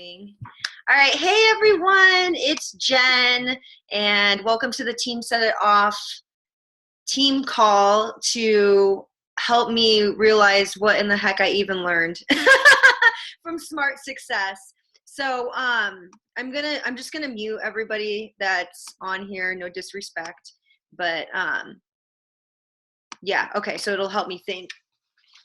All right, hey everyone, it's Jen, and welcome to the Team Set It Off team call to help me realize what in the heck I even learned from Smart Success. So I'm just gonna mute everybody that's on here, no disrespect, but yeah, okay, so it'll help me think.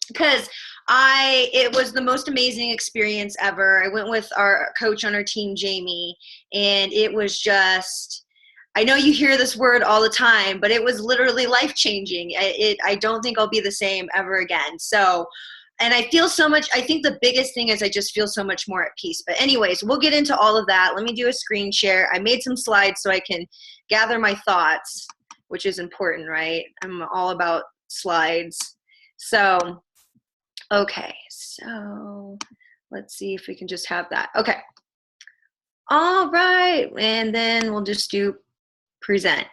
Because it was the most amazing experience ever. I went with our coach on our team, Jamie, and it was just, I know you hear this word all the time, but it was literally life-changing. I don't think I'll be the same ever again. So, and I feel so much, I think the biggest thing is I just feel so much more at peace. But anyways, we'll get into all of that. Let me do a screen share. I made some slides so I can gather my thoughts, which is important, right? I'm all about slides. So, okay, so let's see if we can just have that. Okay. All right, and then we'll just do present.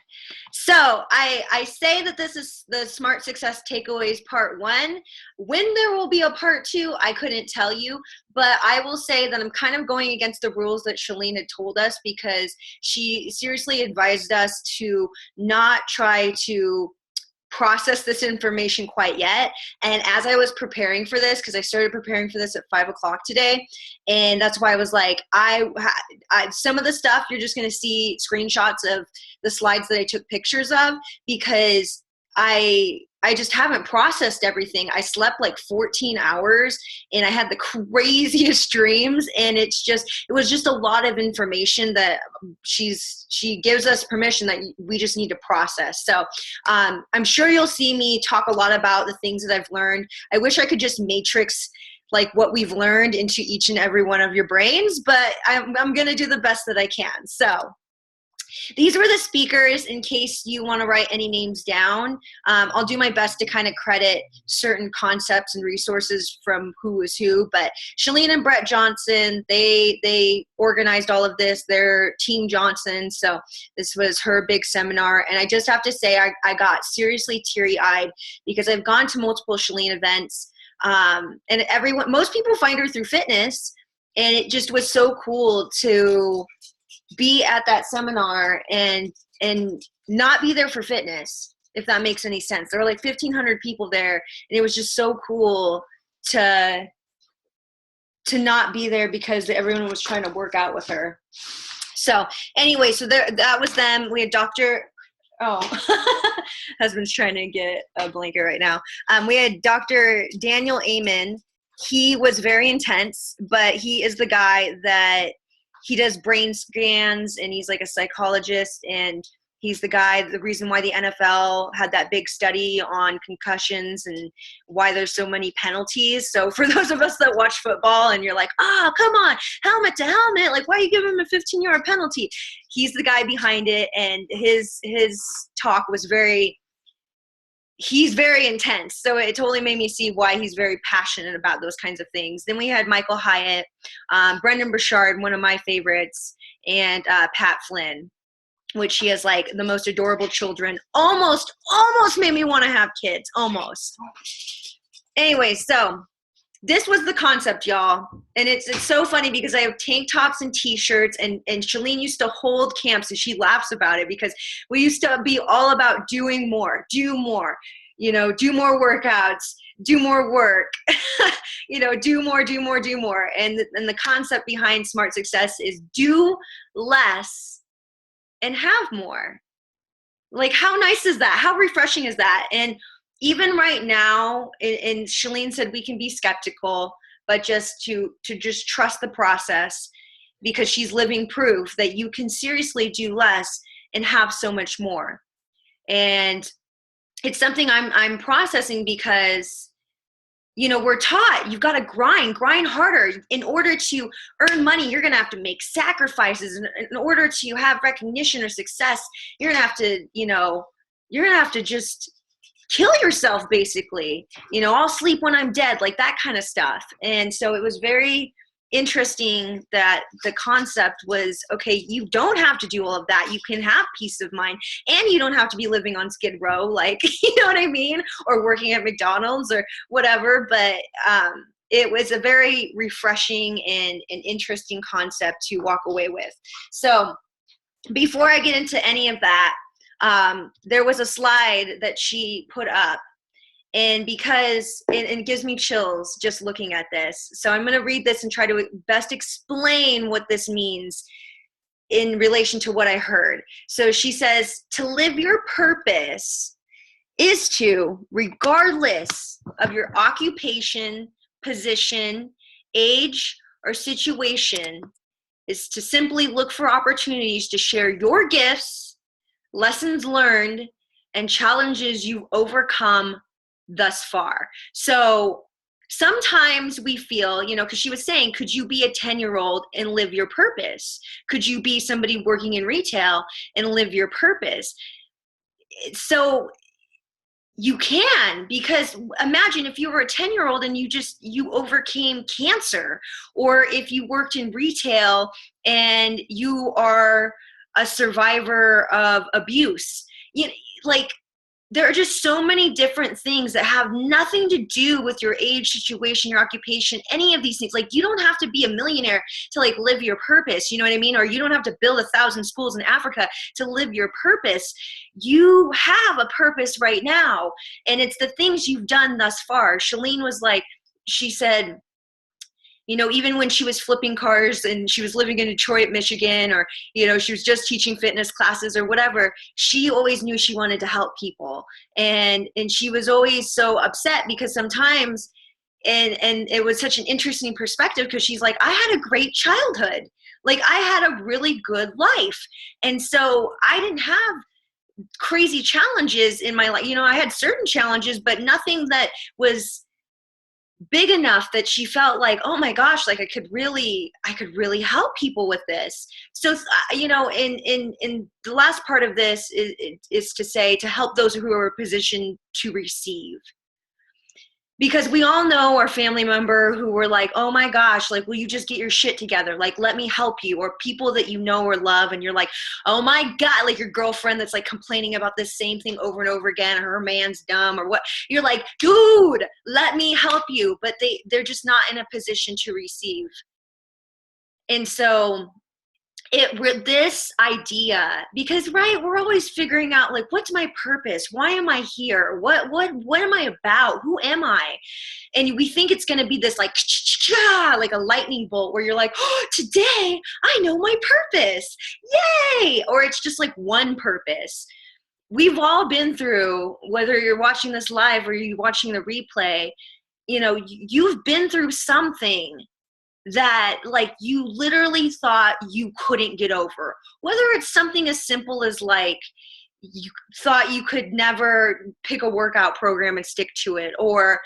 So I say that this is the Smart Success Takeaways Part 1. When there will be a Part 2, I couldn't tell you, but I will say that I'm kind of going against the rules that Shalene had told us, because she seriously advised us to not try to process this information quite yet. And as I was preparing for this, because I started preparing for this at 5 o'clock today, and that's why I was like, some of the stuff you're just going to see screenshots of the slides that I took pictures of, because I just haven't processed everything. I slept like 14 hours and I had the craziest dreams, and it was just a lot of information that she gives us permission that we just need to process. So I'm sure you'll see me talk a lot about the things that I've learned. I wish I could just matrix like what we've learned into each and every one of your brains, but I'm going to do the best that I can. So these were the speakers in case you want to write any names down. I'll do my best to kind of credit certain concepts and resources from who was who, but Shalene and Brett Johnson, they organized all of this. They're Team Johnson, so this was her big seminar, and I just have to say I got seriously teary-eyed because I've gone to multiple Shalene events, and most people find her through fitness, and it just was so cool to be at that seminar and not be there for fitness, if that makes any sense. There were like 1,500 people there, and it was just so cool to not be there because everyone was trying to work out with her. So anyway, so that was them. We had husband's trying to get a blanket right now. We had Dr. Daniel Amen. He was very intense, but he is the guy that he does brain scans, and he's like a psychologist, and he's the reason why the NFL had that big study on concussions and why there's so many penalties. So for those of us that watch football and you're like, come on, helmet to helmet, like why are you giving him a 15-yard penalty? He's the guy behind it, and his talk was he's very intense. So it totally made me see why he's very passionate about those kinds of things. Then we had Michael Hyatt, Brendan Burchard, one of my favorites, and Pat Flynn, which he has like the most adorable children. Almost made me want to have kids, almost. Anyway, so this was the concept, y'all. And it's so funny because I have tank tops and t-shirts, and Shalene used to hold camps, and she laughs about it because we used to be all about doing more, do more, do more workouts, do more work, do more. And the concept behind Smart Success is do less and have more. Like, how nice is that? How refreshing is that? And even right now, and Shalene said we can be skeptical, but just to just trust the process, because she's living proof that you can seriously do less and have so much more. And it's something I'm processing because, we're taught you've got to grind harder. In order to earn money, you're going to have to make sacrifices. In order to have recognition or success, you're going to have to, you're going to have to just kill yourself, basically. I'll sleep when I'm dead, like that kind of stuff. And so it was very interesting that the concept was, okay, you don't have to do all of that. You can have peace of mind, and you don't have to be living on Skid Row, like, you know what I mean? Or working at McDonald's or whatever. But it was a very refreshing and interesting concept to walk away with. So before I get into any of that, there was a slide that she put up, and because it gives me chills just looking at this. So I'm going to read this and try to best explain what this means in relation to what I heard. So she says, to live your purpose is to, regardless of your occupation, position, age, or situation, is to simply look for opportunities to share your gifts, lessons learned, and challenges you've overcome thus far. So sometimes we feel, because she was saying, could you be a 10-year-old and live your purpose? Could you be somebody working in retail and live your purpose? So you can, because imagine if you were a 10-year-old and you overcame cancer, or if you worked in retail and you are a survivor of abuse. There are just so many different things that have nothing to do with your age, situation, your occupation, any of these things. Like, you don't have to be a millionaire to live your purpose. You know what I mean? Or you don't have to build 1,000 schools in Africa to live your purpose. You have a purpose right now. And it's the things you've done thus far. Shalene was she said, even when she was flipping cars and she was living in Detroit, Michigan, or, she was just teaching fitness classes or whatever, she always knew she wanted to help people. And she was always so upset because sometimes, and it was such an interesting perspective, because she's like, I had a great childhood. I had a really good life. And so I didn't have crazy challenges in my life. I had certain challenges, but nothing that was big enough that she felt like, oh my gosh, I could really help people with this. So, in the last part of this is to say, to help those who are positioned to receive. Because we all know our family member who were like, oh my gosh, will you just get your shit together? Let me help you. Or people that you know or love, and you're like, oh my God, your girlfriend that's complaining about the same thing over and over again, or her man's dumb or what. You're like, dude, let me help you. But they're just not in a position to receive. And so this idea, because we're always figuring out what's my purpose? Why am I here? What am I about? Who am I? And we think it's going to be this like a lightning bolt where you're like, oh, today I know my purpose. Yay! Or it's just one purpose. We've all been through, whether you're watching this live or you're watching the replay, you've been through something that you literally thought you couldn't get over. Whether it's something as simple as you thought you could never pick a workout program and stick to it, or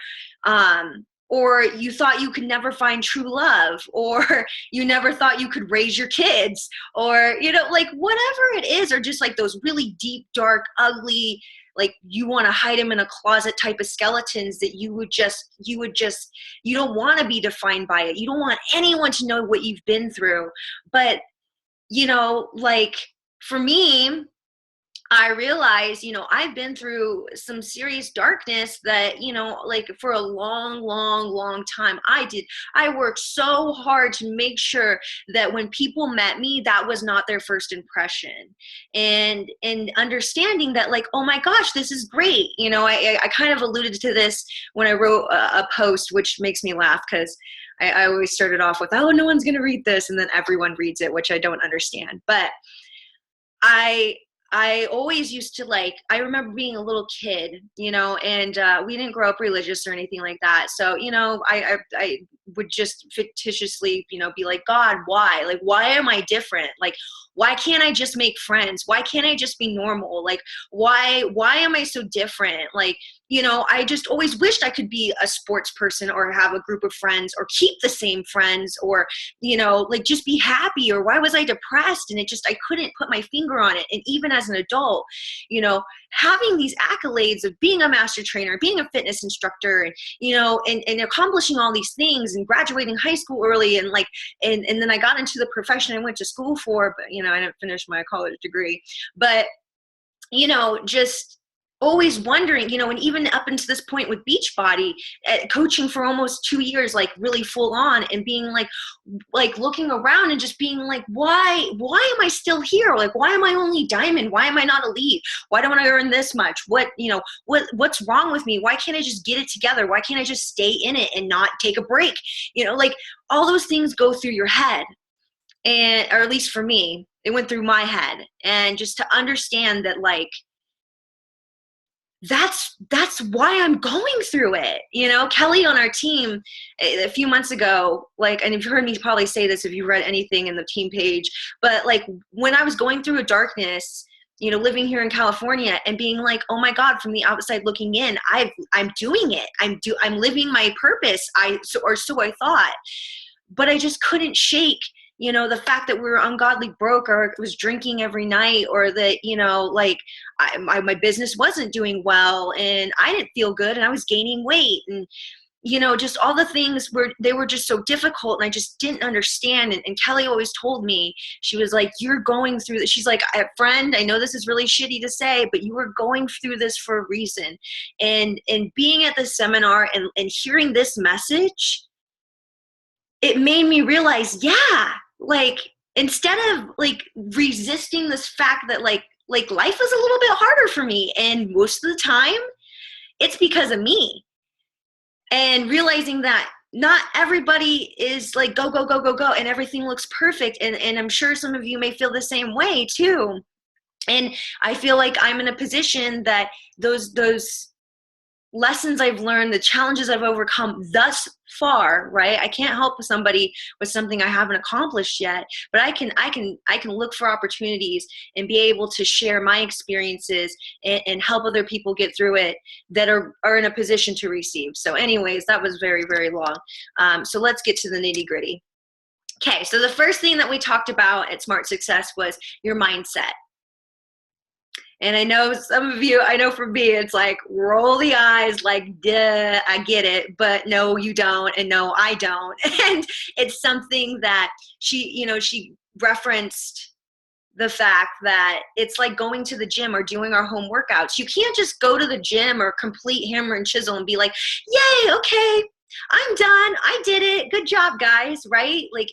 you thought you could never find true love, or you never thought you could raise your kids, or whatever it is, or just those really deep, dark, ugly, you want to hide them in a closet type of skeletons that you don't want to be defined by it. You don't want anyone to know what you've been through. But, for me, I realized, I've been through some serious darkness that, for a long, long, long time I worked so hard to make sure that when people met me, that was not their first impression. And understanding that oh my gosh, this is great. I kind of alluded to this when I wrote a post, which makes me laugh because I always started off with, oh, no one's going to read this. And then everyone reads it, which I don't understand. But I always used to I remember being a little kid, and we didn't grow up religious or anything like that. So, I would just fictitiously, be like, God, why? Why am I different? Why can't I just make friends? Why can't I just be normal? Why am I so different? I just always wished I could be a sports person or have a group of friends or keep the same friends or, just be happy. Or why was I depressed? And I couldn't put my finger on it. And even as an adult, having these accolades of being a master trainer, being a fitness instructor, and accomplishing all these things and graduating high school early. And and then I got into the profession I went to school for, but, I didn't finish my college degree, but, just always wondering, you know, and even up until this point with Beachbody, coaching for almost 2 years, like really full on, and being like looking around and just being like, why am I still here? Like, why am I only diamond? Why am I not elite? Why don't I earn this much? What, you know, what's wrong with me? Why can't I just get it together? Why can't I just stay in it and not take a break? You know, like all those things go through your head. And, or at least for me, it went through my head. And just to understand that, like, that's why I'm going through it. You know, Kelly on our team a few months ago, like, and you've heard me probably say this if you've read anything in the team page, but like when I was going through a darkness, you know, living here in California and being like, oh my God, from the outside looking in, I'm doing it. I'm living my purpose. So I thought, but I just couldn't shake, you know, the fact that we were ungodly broke, or was drinking every night, or that, you know, like my business wasn't doing well and I didn't feel good and I was gaining weight, and, you know, just all the things they were just so difficult, and I just didn't understand. And Kelly always told me, she was like, you're going through this. She's like, friend, I know this is really shitty to say, but you were going through this for a reason. And being at the seminar and hearing this message, it made me realize, yeah, like, instead of like resisting this fact that like life is a little bit harder for me, and most of the time it's because of me, and realizing that not everybody is like go and everything looks perfect, and I'm sure some of you may feel the same way too. And I feel like I'm in a position that those lessons I've learned, the challenges I've overcome thus far, right? I can't help somebody with something I haven't accomplished yet, but I can look for opportunities and be able to share my experiences and help other people get through it that are in a position to receive. So anyways, that was very, very long. So let's get to the nitty gritty. Okay, so the first thing that we talked about at Smart Success was your mindset. And I know some of you, I know for me, it's like roll the eyes, like, duh, I get it, but no, you don't, and no, I don't. And it's something that she referenced the fact that it's like going to the gym or doing our home workouts. You can't just go to the gym or complete hammer and chisel and be like, yay, okay, I'm done, I did it, good job, guys, right? Like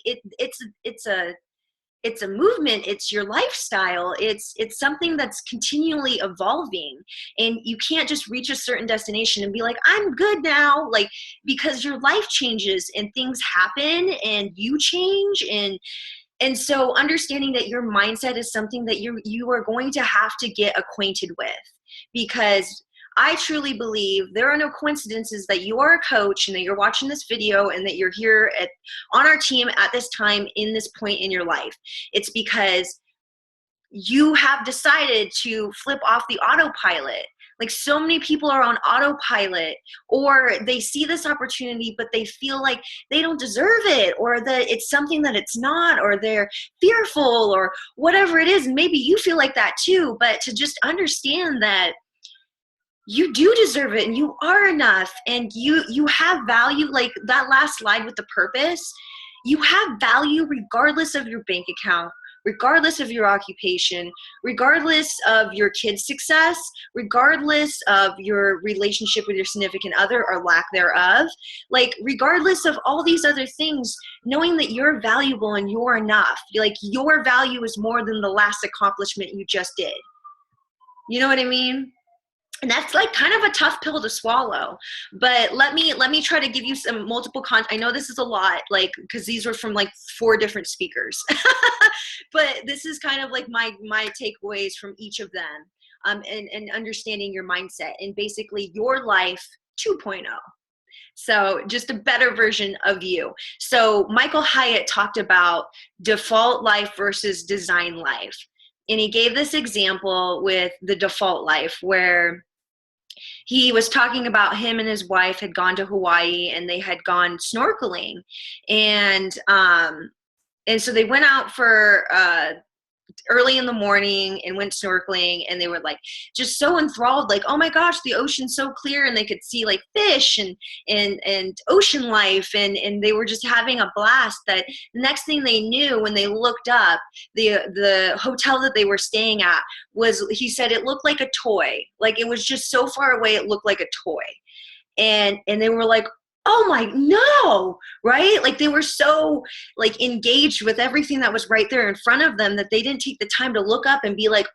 it's a movement, it's your lifestyle, it's something that's continually evolving, and you can't just reach a certain destination and be like, I'm good now, like, because your life changes and things happen and you change, and so understanding that your mindset is something that you are going to have to get acquainted with, because I truly believe there are no coincidences that you are a coach and that you're watching this video and that you're here on our team at this time in this point in your life. It's because you have decided to flip off the autopilot. Like, so many people are on autopilot, or they see this opportunity, but they feel like they don't deserve it, or that it's something that it's not, or they're fearful, or whatever it is. And maybe you feel like that too, but to just understand that you do deserve it, and you are enough, and you have value. Like that last slide with the purpose, you have value regardless of your bank account, regardless of your occupation, regardless of your kids' success, regardless of your relationship with your significant other or lack thereof, like regardless of all these other things, knowing that you're valuable and you're enough. Like, your value is more than the last accomplishment you just did. You know what I mean? And that's like kind of a tough pill to swallow, but let me try to give you some multiple I know this is a lot, like, because these were from like 4 different speakers, but this is kind of like my takeaways from each of them, and understanding your mindset and basically your life 2.0. So just a better version of you. So Michael Hyatt talked about default life versus design life. And he gave this example with the default life, where he was talking about him and his wife had gone to Hawaii and they had gone snorkeling, and so they went out for early in the morning and went snorkeling, and they were like just so enthralled, like, oh my gosh, the ocean's so clear, and they could see like fish and ocean life, and they were just having a blast. That the next thing they knew, when they looked up, the hotel that they were staying at was, he said, it looked like a toy. Like, it was just so far away, it looked like a toy. And they were like, oh my, no, right? Like, they were so like engaged with everything that was right there in front of them that they didn't take the time to look up and be like,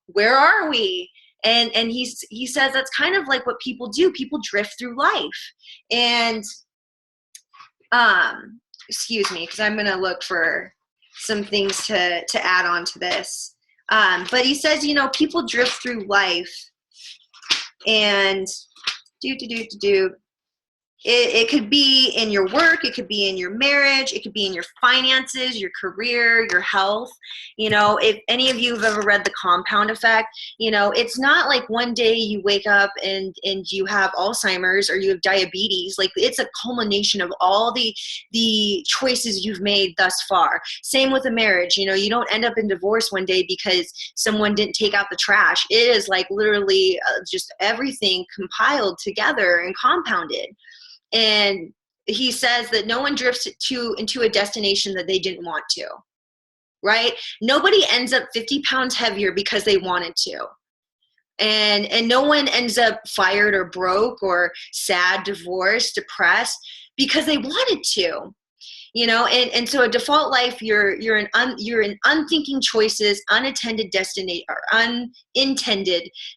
where are we? And he says that's kind of like what people do. People drift through life. And excuse me, because I'm gonna look for some things to add on to this. But he says, you know, people drift through life, and it could be in your work, it could be in your marriage, it could be in your finances, your career, your health. You know, if any of you have ever read The Compound Effect, you know, it's not like one day you wake up and you have Alzheimer's or you have diabetes. Like, it's a culmination of all the choices you've made thus far. Same with a marriage. You know, you don't end up in divorce one day because someone didn't take out the trash. It is like literally just everything compiled together and compounded. And he says that no one drifts into a destination that they didn't want to, right? Nobody ends up 50 pounds heavier because they wanted to. And no one ends up fired or broke or sad, divorced, depressed because they wanted to. You know, and so a default life, you're in unthinking choices, unintended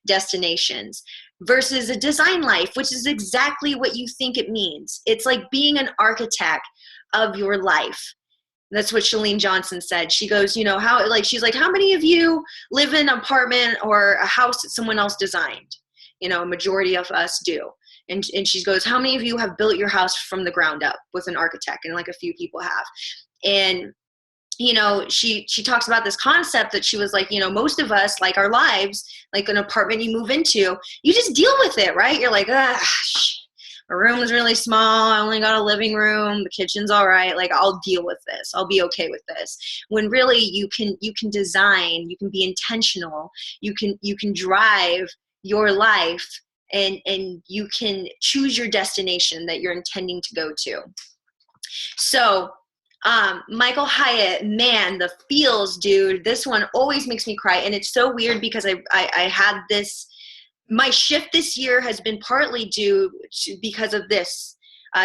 destinations, versus a design life, which is exactly what you think it means. It's like being an architect of your life. That's what Chalene Johnson said. She goes, you know, she's like, how many of you live in an apartment or a house that someone else designed? You know, a majority of us do. And she goes, how many of you have built your house from the ground up with an architect? And like a few people have. And, you know, she talks about this concept that she was like, you know, most of us, like our lives, like an apartment you move into, you just deal with it, right? You're like, my room is really small. I only got a living room. The kitchen's all right. Like, I'll deal with this. I'll be okay with this. When really you can design, you can be intentional. You can drive your life, and you can choose your destination that you're intending to go to. So Michael Hyatt, man, the feels, dude, this one always makes me cry. And it's so weird because I had this, my shift this year has been partly due to because of this.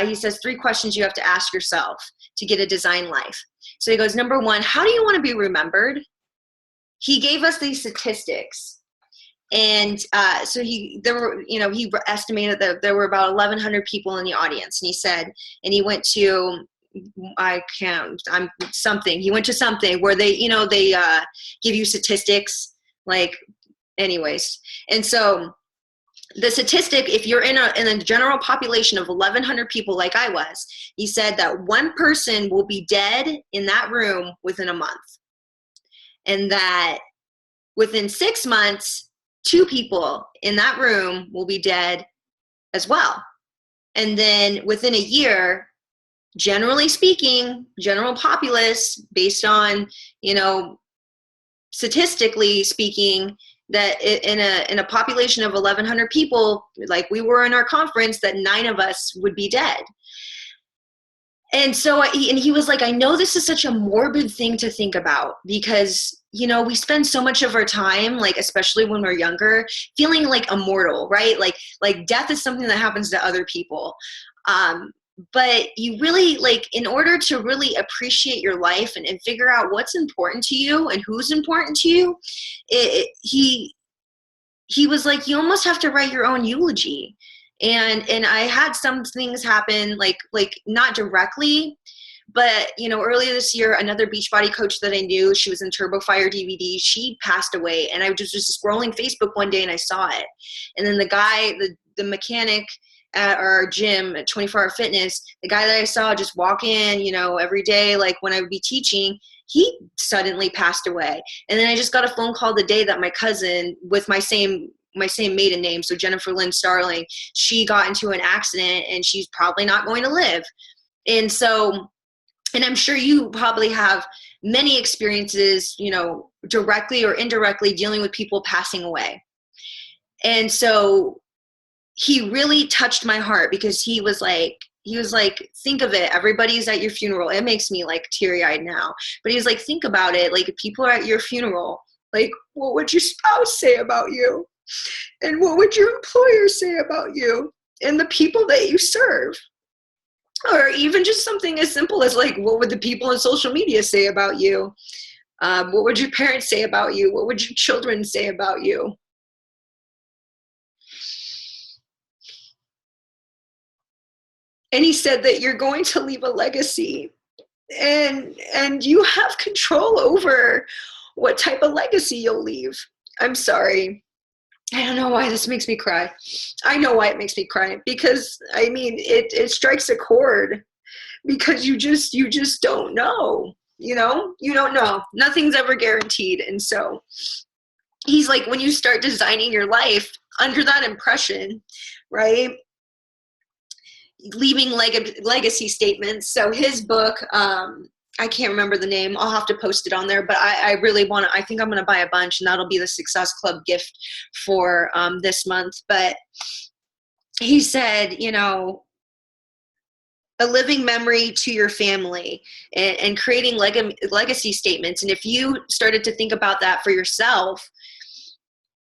He says 3 questions you have to ask yourself to get a design life. So he goes, number 1, how do you want to be remembered? He gave us these statistics. And so he estimated that there were about 1,100 people in the audience. And he said, and he went to, he went to something where they give you statistics, like, anyways. And so the statistic, if you're in a general population of 1,100 people like I was, he said that one person will be dead in that room within a month. And that within 6 months, 2 people in that room will be dead as well. And then within a year, generally speaking, general populace, based on, you know, statistically speaking, that in a population of 1,100 people, like we were in our conference, that 9 of us would be dead. And so he was like, I know this is such a morbid thing to think about because, you know, we spend so much of our time, like, especially when we're younger, feeling like immortal, right? Like death is something that happens to other people. But you really, like, in order to really appreciate your life and figure out what's important to you and who's important to you, he was like, you almost have to write your own eulogy. And I had some things happen, like not directly, but, you know, earlier this year, another Beachbody coach that I knew, she was in Turbo Fire DVD, she passed away. And I was just scrolling Facebook one day and I saw it. And then the guy, the mechanic at our gym at 24 Hour Fitness, the guy that I saw just walk in, you know, every day, like when I would be teaching, he suddenly passed away. And then I just got a phone call the day that my cousin, with my same maiden name, so Jennifer Lynn Starling, she got into an accident and she's probably not going to live. And so And I'm sure you probably have many experiences, you know, directly or indirectly dealing with people passing away. And so he really touched my heart because he was like, think of it. Everybody's at your funeral. It makes me like teary eyed now, but he was like, think about it. Like, if people are at your funeral, like, what would your spouse say about you? And what would your employer say about you and the people that you serve? Or even just something as simple as like, what would the people on social media say about you? What would your parents say about you? What would your children say about you? And he said that you're going to leave a legacy, and you have control over what type of legacy you'll leave. I'm sorry. I don't know why this makes me cry. I know why it makes me cry, because I mean, it strikes a chord, because you just don't know, you know, you don't know. Nothing's ever guaranteed. And so he's like, when you start designing your life under that impression, right? Leaving legacy statements. So his book, I can't remember the name. I'll have to post it on there, but I really want to, I think I'm going to buy a bunch, and that'll be the Success Club gift for this month. But he said, you know, a living memory to your family, and creating legacy statements. And if you started to think about that for yourself,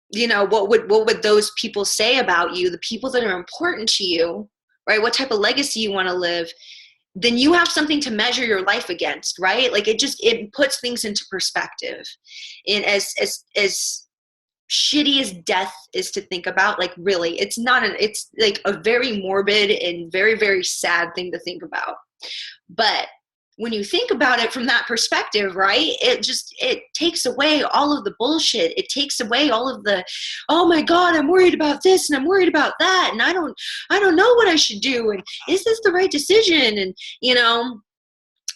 you know, what would those people say about you, the people that are important to you, right? What type of legacy you want to live? Then you have something to measure your life against, right? Like, it puts things into perspective. And as shitty as death is to think about, like, really, it's like a very morbid and very, very sad thing to think about. But when you think about it from that perspective, right, it takes away all of the bullshit. It takes away all of the, oh my God, I'm worried about this and I'm worried about that, and I don't know what I should do, and is this the right decision? And, you know,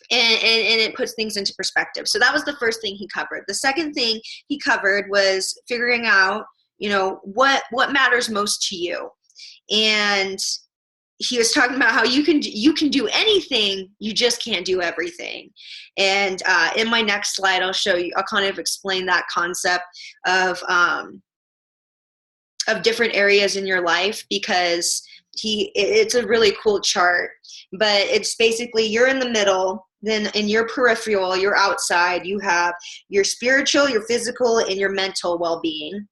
and it puts things into perspective. So that was the first thing he covered. The second thing he covered was figuring out, you know, what matters most to you. And he was talking about how you can do anything, you just can't do everything. And in my next slide, I'll kind of explain that concept of different areas in your life, because it's a really cool chart. But it's basically, you're in the middle, then in your peripheral, your outside, you have your spiritual, your physical, and your mental well-being.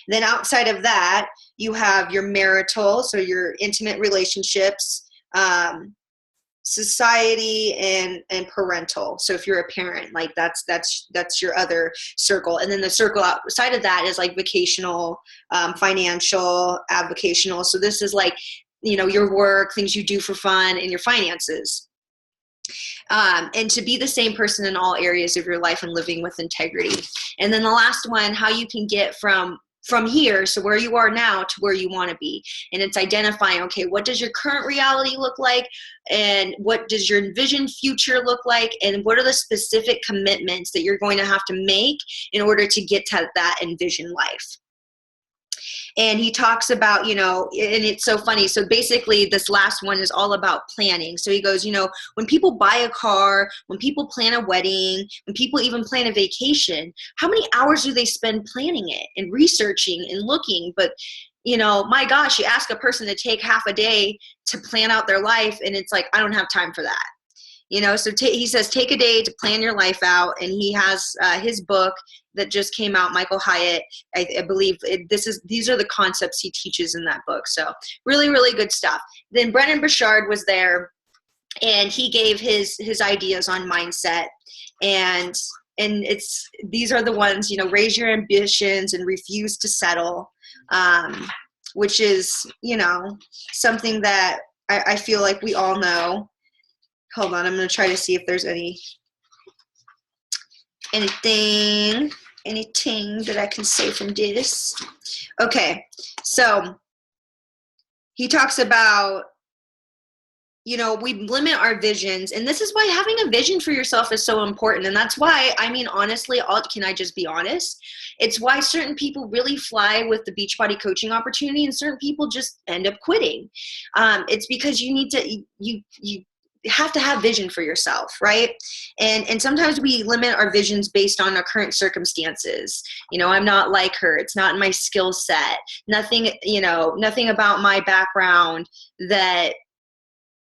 Then outside of that, you have your marital, so your intimate relationships, society, and parental. So if you're a parent, like that's your other circle. And then the circle outside of that is like vocational, financial, avocational. So this is like, you know, your work, things you do for fun, and your finances. And to be the same person in all areas of your life and living with integrity. And then the last one, how you can get from here, so where you are now, to where you want to be. And it's identifying, okay, what does your current reality look like? And what does your envisioned future look like? And what are the specific commitments that you're going to have to make in order to get to that envisioned life? And he talks about, you know, and it's so funny. So basically this last one is all about planning. So he goes, you know, when people buy a car, when people plan a wedding, when people even plan a vacation, how many hours do they spend planning it and researching and looking? But, you know, my gosh, you ask a person to take half a day to plan out their life, and it's like, I don't have time for that. You know, so he says, take a day to plan your life out. And he has his book that just came out, Michael Hyatt. I believe these are the concepts he teaches in that book. So really, really good stuff. Then Brendon Burchard was there, and he gave his ideas on mindset. And these are the ones, you know, raise your ambitions and refuse to settle, which is, you know, something that I feel like we all know. Hold on, I'm going to try to see if there's anything that I can say from this. Okay, so he talks about, you know, we limit our visions, and this is why having a vision for yourself is so important. And that's why, I mean, honestly, can I just be honest? It's why certain people really fly with the Beachbody coaching opportunity, and certain people just end up quitting. It's because you need to, have to have vision for yourself, right? And sometimes we limit our visions based on our current circumstances. I'm not like her. It's not in my skill set. Nothing about my background that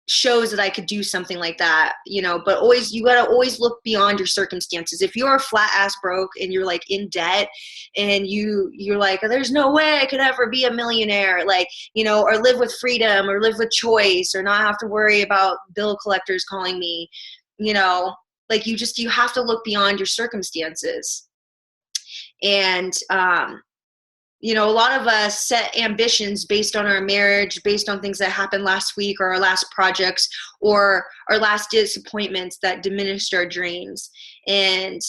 shows that I could do something like that, but you got to always look beyond your circumstances. If you're flat ass broke and you're like in debt and you're like, there's no way I could ever be a millionaire, or live with freedom or live with choice or not have to worry about bill collectors calling me, you have to look beyond your circumstances. And, a lot of us set ambitions based on our marriage, based on things that happened last week or our last projects or our last disappointments that diminished our dreams. And,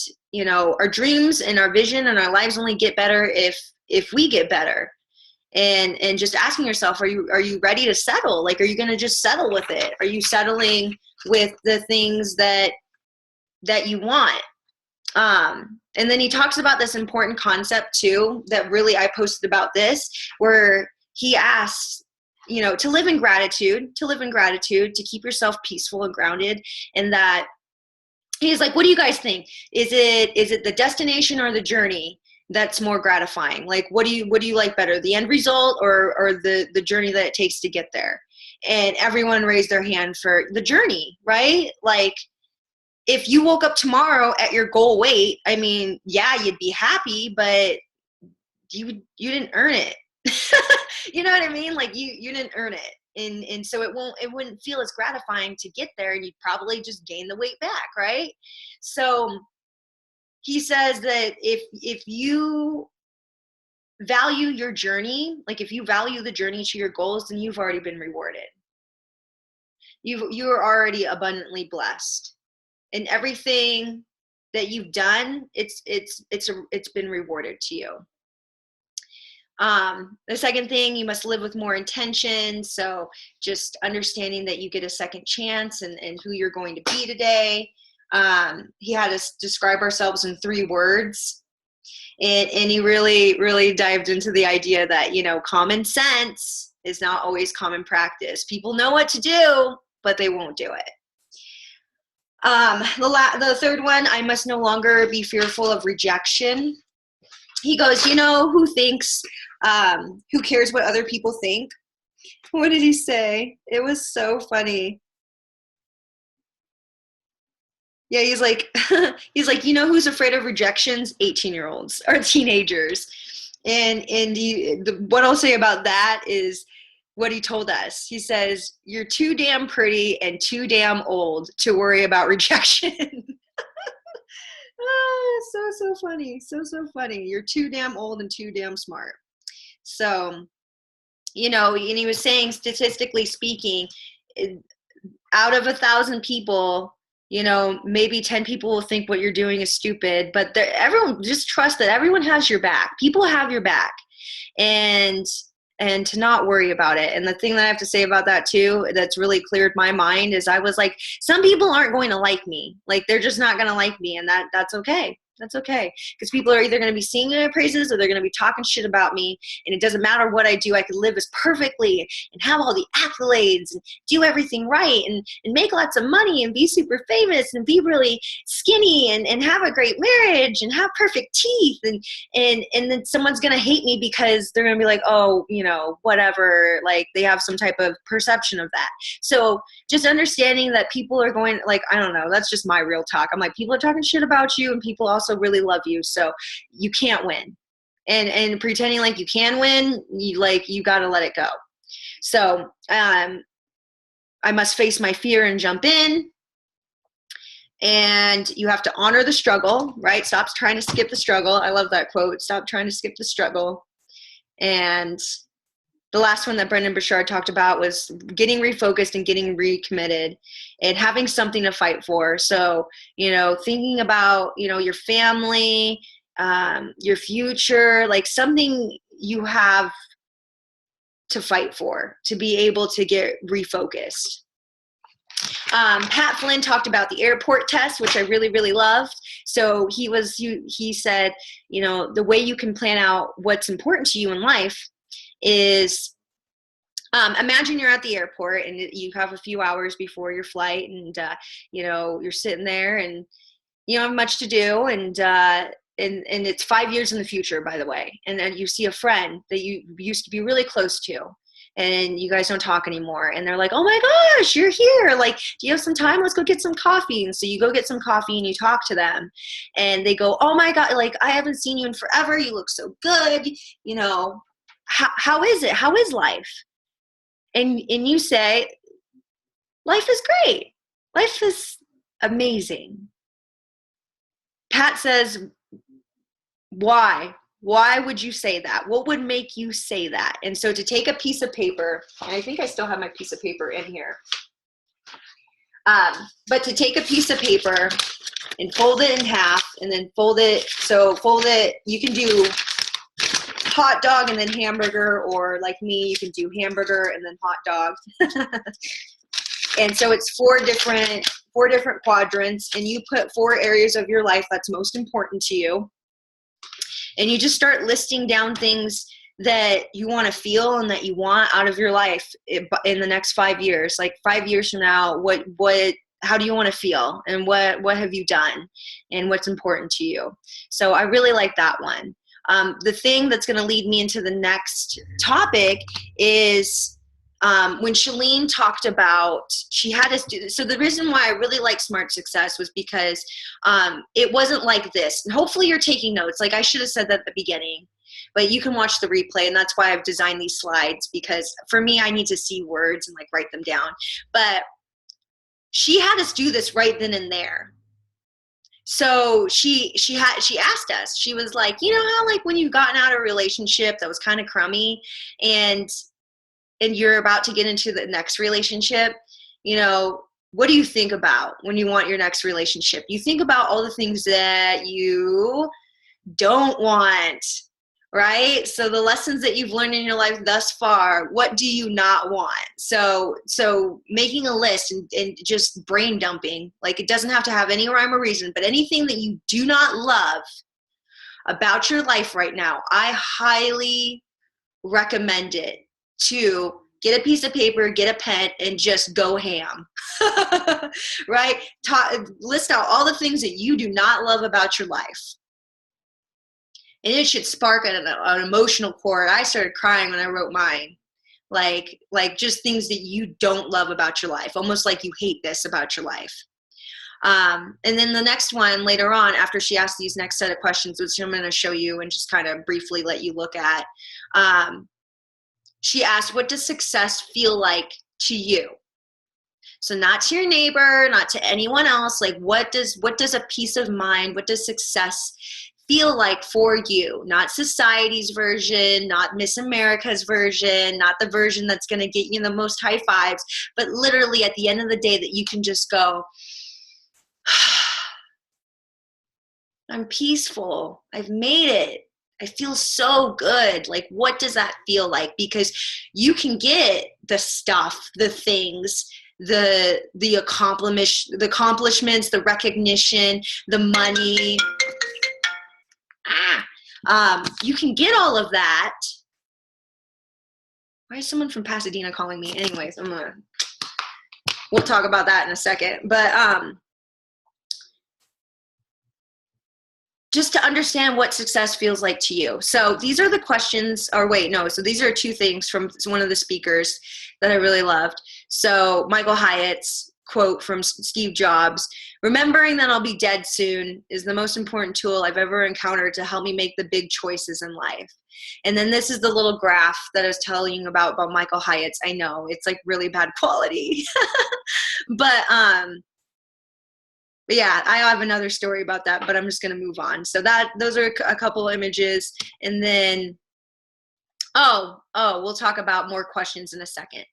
our dreams and our vision and our lives only get better if we get better. And just asking yourself, are you ready to settle? Are you going to just settle with it? Are you settling with the things that you want? And then he talks about this important concept too, that really I posted about this, where he asks, to live in gratitude, to keep yourself peaceful and grounded. And that he's like, what do you guys think? Is it the destination or the journey that's more gratifying? What do you like better, the end result or the journey that it takes to get there? And everyone raised their hand for the journey, right? If you woke up tomorrow at your goal weight, yeah, you'd be happy, but you didn't earn it. You know what I mean? You didn't earn it. And so it wouldn't feel as gratifying to get there, and you'd probably just gain the weight back, right? So he says that if you value your journey, if you value the journey to your goals, then you've already been rewarded. You're already abundantly blessed. And everything that you've done, it's been rewarded to you. The second thing, you must live with more intention. So just understanding that you get a second chance and who you're going to be today. He had us describe ourselves in 3 words. And he really, really dived into the idea that, common sense is not always common practice. People know what to do, but they won't do it. The third one, I must no longer be fearful of rejection. He goes, who cares what other people think? What did he say? It was so funny. Yeah, he's like, who's afraid of rejections? 18-year-olds or teenagers. And what I'll say about that is what he told us. He says, you're too damn pretty and too damn old to worry about rejection. So funny. So funny. You're too damn old and too damn smart. So, and he was saying, statistically speaking, out of 1,000 people, maybe 10 people will think what you're doing is stupid, but everyone, just trust that everyone has your back. People have your back. And to not worry about it. And the thing that I have to say about that too, that's really cleared my mind, is I was like, some people aren't going to like me. They're just not going to like me. And that's okay. That's okay. Because people are either going to be singing my praises or they're going to be talking shit about me. And it doesn't matter what I do. I could live as perfectly and have all the accolades and do everything right and make lots of money and be super famous and be really skinny and have a great marriage and have perfect teeth. And then someone's going to hate me because they're going to be like, oh, whatever. They have some type of perception of that. So just understanding that people are going, I don't know, that's just my real talk. I'm like, people are talking shit about you and people also really love you. So you can't win. And pretending like you can win, you got to let it go. So I must face my fear and jump in. And you have to honor the struggle, right? Stop trying to skip the struggle. I love that quote. Stop trying to skip the struggle. And the last one that Brendan Burchard talked about was getting refocused and getting recommitted and having something to fight for. So, thinking about, your family, your future, something you have to fight for to be able to get refocused. Pat Flynn talked about the airport test, which I really, really loved. So he said, the way you can plan out what's important to you in life is Imagine you're at the airport and you have a few hours before your flight, and you're sitting there and you don't have much to do, and it's 5 years in the future, by the way. And then you see a friend that you used to be really close to, and you guys don't talk anymore. And they're like, "Oh my gosh, you're here! Like, do you have some time? Let's go get some coffee." And so you go get some coffee and you talk to them, and they go, "Oh my God, like I haven't seen you in forever. You look so good. How is it? How is life?" And you say, "Life is great. Life is amazing." Pat says, "Why? Why would you say that? What would make you say that?" And so to take a piece of paper, and I think I still have my piece of paper in here, but to take a piece of paper and fold it in half, and then fold it, you can do hot dog and then hamburger, or like me, you can do hamburger and then hot dog. And so it's four different quadrants, and you put 4 areas of your life that's most important to you. And you just start listing down things that you want to feel and that you want out of your life in the next 5 years. Like 5 years from now, how do you want to feel, and what have you done, and what's important to you? So I really like that one. The thing that's going to lead me into the next topic is when Shalene talked about, she had us do this. So the reason why I really like Smart Success was because it wasn't like this. And hopefully you're taking notes. Like I should have said that at the beginning, but you can watch the replay. And that's why I've designed these slides, because for me, I need to see words and like write them down. But she had us do this right then and there. So she asked us, she was like, you know how like when you've gotten out of a relationship that was kind of crummy, and you're about to get into the next relationship, what do you think about when you want your next relationship? You think about all the things that you don't want, right? So the lessons that you've learned in your life thus far, what do you not want? So making a list and just brain dumping, like it doesn't have to have any rhyme or reason, but anything that you do not love about your life right now, I highly recommend it to get a piece of paper, get a pen, and just go ham, right? List out all the things that you do not love about your life. And it should spark an emotional chord. I started crying when I wrote mine. Like just things that you don't love about your life, almost like you hate this about your life. And then the next one later on, after she asked these next set of questions, which I'm going to show you and just kind of briefly let you look at, she asked, what does success feel like to you? So not to your neighbor, not to anyone else. Like what does a peace of mind, what does success feel like for you? Not society's version, not Miss America's version, not the version that's going to get you the most high fives, but literally at the end of the day that you can just go, I'm peaceful. I've made it. I feel so good. Like, what does that feel like? Because you can get the stuff, the things, the accomplishments, the recognition, the money. You can get all of that. Why is someone from Pasadena calling me? Anyways, we'll talk about that in a second. But just to understand what success feels like to you. So these are the questions, so these are 2 things from one of the speakers that I really loved. So Michael Hyatt's quote from Steve Jobs, remembering that I'll be dead soon is the most important tool I've ever encountered to help me make the big choices in life. And then this is the little graph that I was telling you about Michael Hyatt's. I know it's like really bad quality, but yeah, I have another story about that, but I'm just going to move on. So those are a couple images. And then, we'll talk about more questions in a second.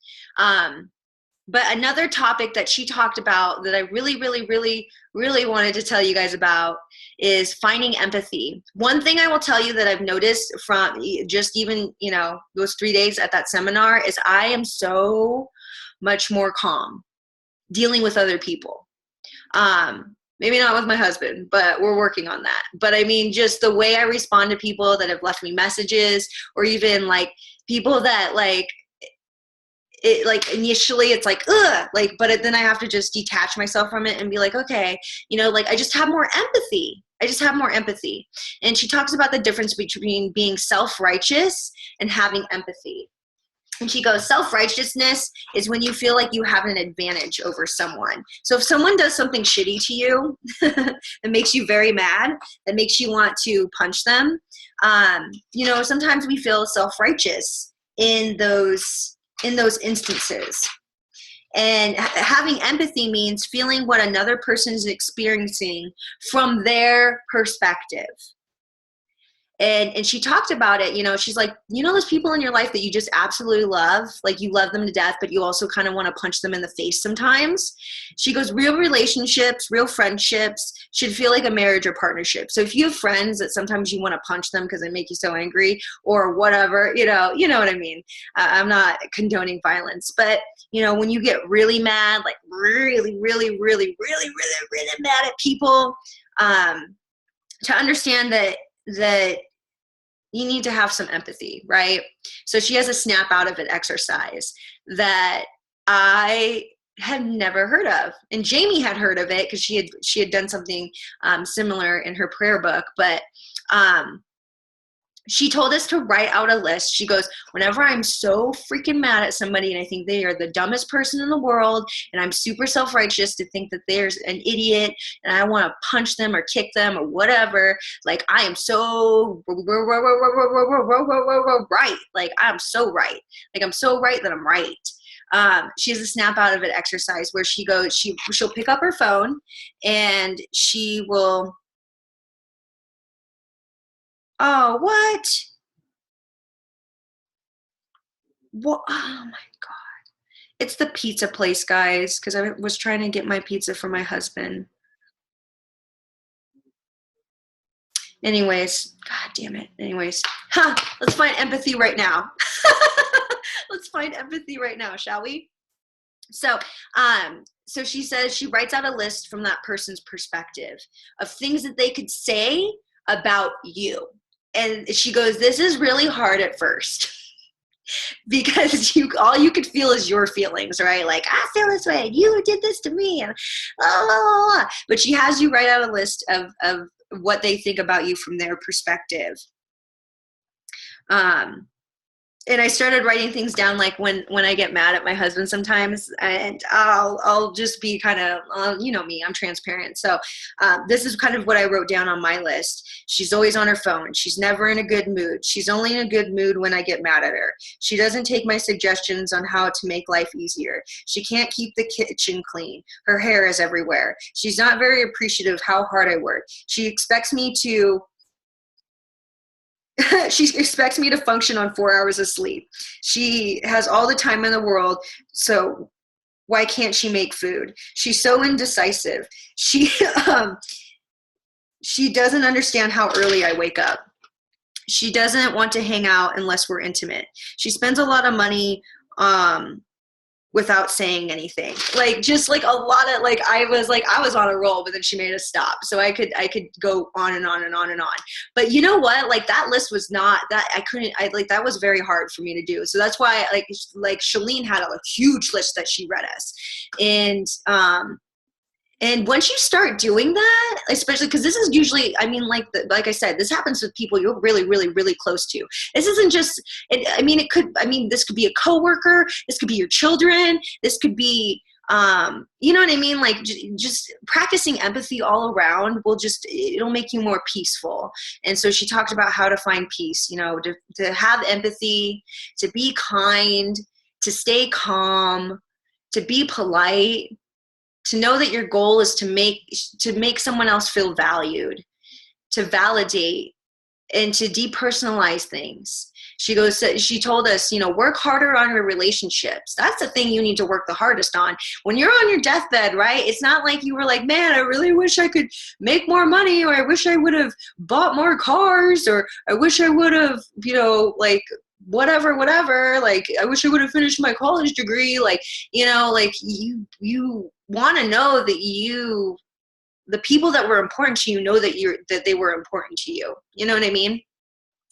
But another topic that she talked about that I really, really, really, really wanted to tell you guys about is finding empathy. One thing I will tell you that I've noticed from just even, those 3 days at that seminar is I am so much more calm dealing with other people. Maybe not with my husband, but we're working on that. But I mean, just the way I respond to people that have left me messages, or even like people that like it like initially it's like, ugh, like, but then I have to just detach myself from it and be like, okay, you know, like I just have more empathy. I just have more empathy. And she talks about the difference between being self-righteous and having empathy. And she goes, self-righteousness is when you feel like you have an advantage over someone. So if someone does something shitty to you that makes you very mad, that makes you want to punch them, you know, sometimes we feel self-righteous in those instances. And having empathy means feeling what another person is experiencing from their perspective. And she talked about it, you know, she's like, you know, those people in your life that you just absolutely love, like you love them to death, but you also kind of want to punch them in the face sometimes. She goes, real relationships, real friendships should feel like a marriage or partnership. So if you have friends that sometimes you want to punch them because they make you so angry or whatever, you know what I mean? I'm not condoning violence, but you know, when you get really mad, like really, really, really, really, really, really mad at people, to understand that you need to have some empathy, right? So she has a snap out of it exercise that I had never heard of. And Jamie had heard of it because she had done something similar in her prayer book. But she told us to write out a list. She goes, whenever I'm so freaking mad at somebody and I think they are the dumbest person in the world and I'm super self-righteous to think that there's an idiot and I want to punch them or kick them or whatever, like I am so right. Like I'm so right. Like I'm so right that I'm right. She has a snap out of it exercise where she goes, she'll pick up her phone and she will, oh, what? What? Oh my God. It's the pizza place, guys, because I was trying to get my pizza for my husband. Anyways, God damn it. Anyways, let's find empathy right now. Let's find empathy right now, shall we? So, so she says she writes out a list from that person's perspective of things that they could say about you. And she goes, this is really hard at first because all you could feel is your feelings, right? Like, I feel this way, and you did this to me, and blah, blah, blah, blah. But she has you write out a list of what they think about you from their perspective. And I started writing things down, like when I get mad at my husband sometimes, and I'll just be kind of, you know me, I'm transparent. So this is kind of what I wrote down on my list. She's always on her phone. She's never in a good mood. She's only in a good mood when I get mad at her. She doesn't take my suggestions on how to make life easier. She can't keep the kitchen clean. Her hair is everywhere. She's not very appreciative of how hard I work. She expects me to she expects me to function on 4 hours of sleep. She has all the time in the world, so why can't she make food? She's so indecisive. She doesn't understand how early I wake up. She doesn't want to hang out unless we're intimate. She spends a lot of money without saying anything. Like, just like a lot of, like, I was on a roll, but then she made us stop. So I could go on and on and on and on. But you know what? Like, that list was not that that was very hard for me to do. So that's why like Shalene had a huge list that she read us. And once you start doing that, especially because this is usually, I mean, like I said, this happens with people you're really, really, really close to. This isn't just, this could be a coworker. This could be your children. This could be, you know what I mean? Like just practicing empathy all around it'll make you more peaceful. And so she talked about how to find peace, you know, to have empathy, to be kind, to stay calm, to be polite, to know that your goal is to make someone else feel valued, to validate, and to depersonalize things. She told us, you know, work harder on your relationships. That's the thing you need to work the hardest on. When you're on your deathbed, right? It's not like you were like, man, I really wish I could make more money, or I wish I would have bought more cars, or I wish I would have, you know, like, whatever, like, I wish I would have finished my college degree. Like, you know, like you want to know that the people that were important to you know that they were important to you. You know what I mean?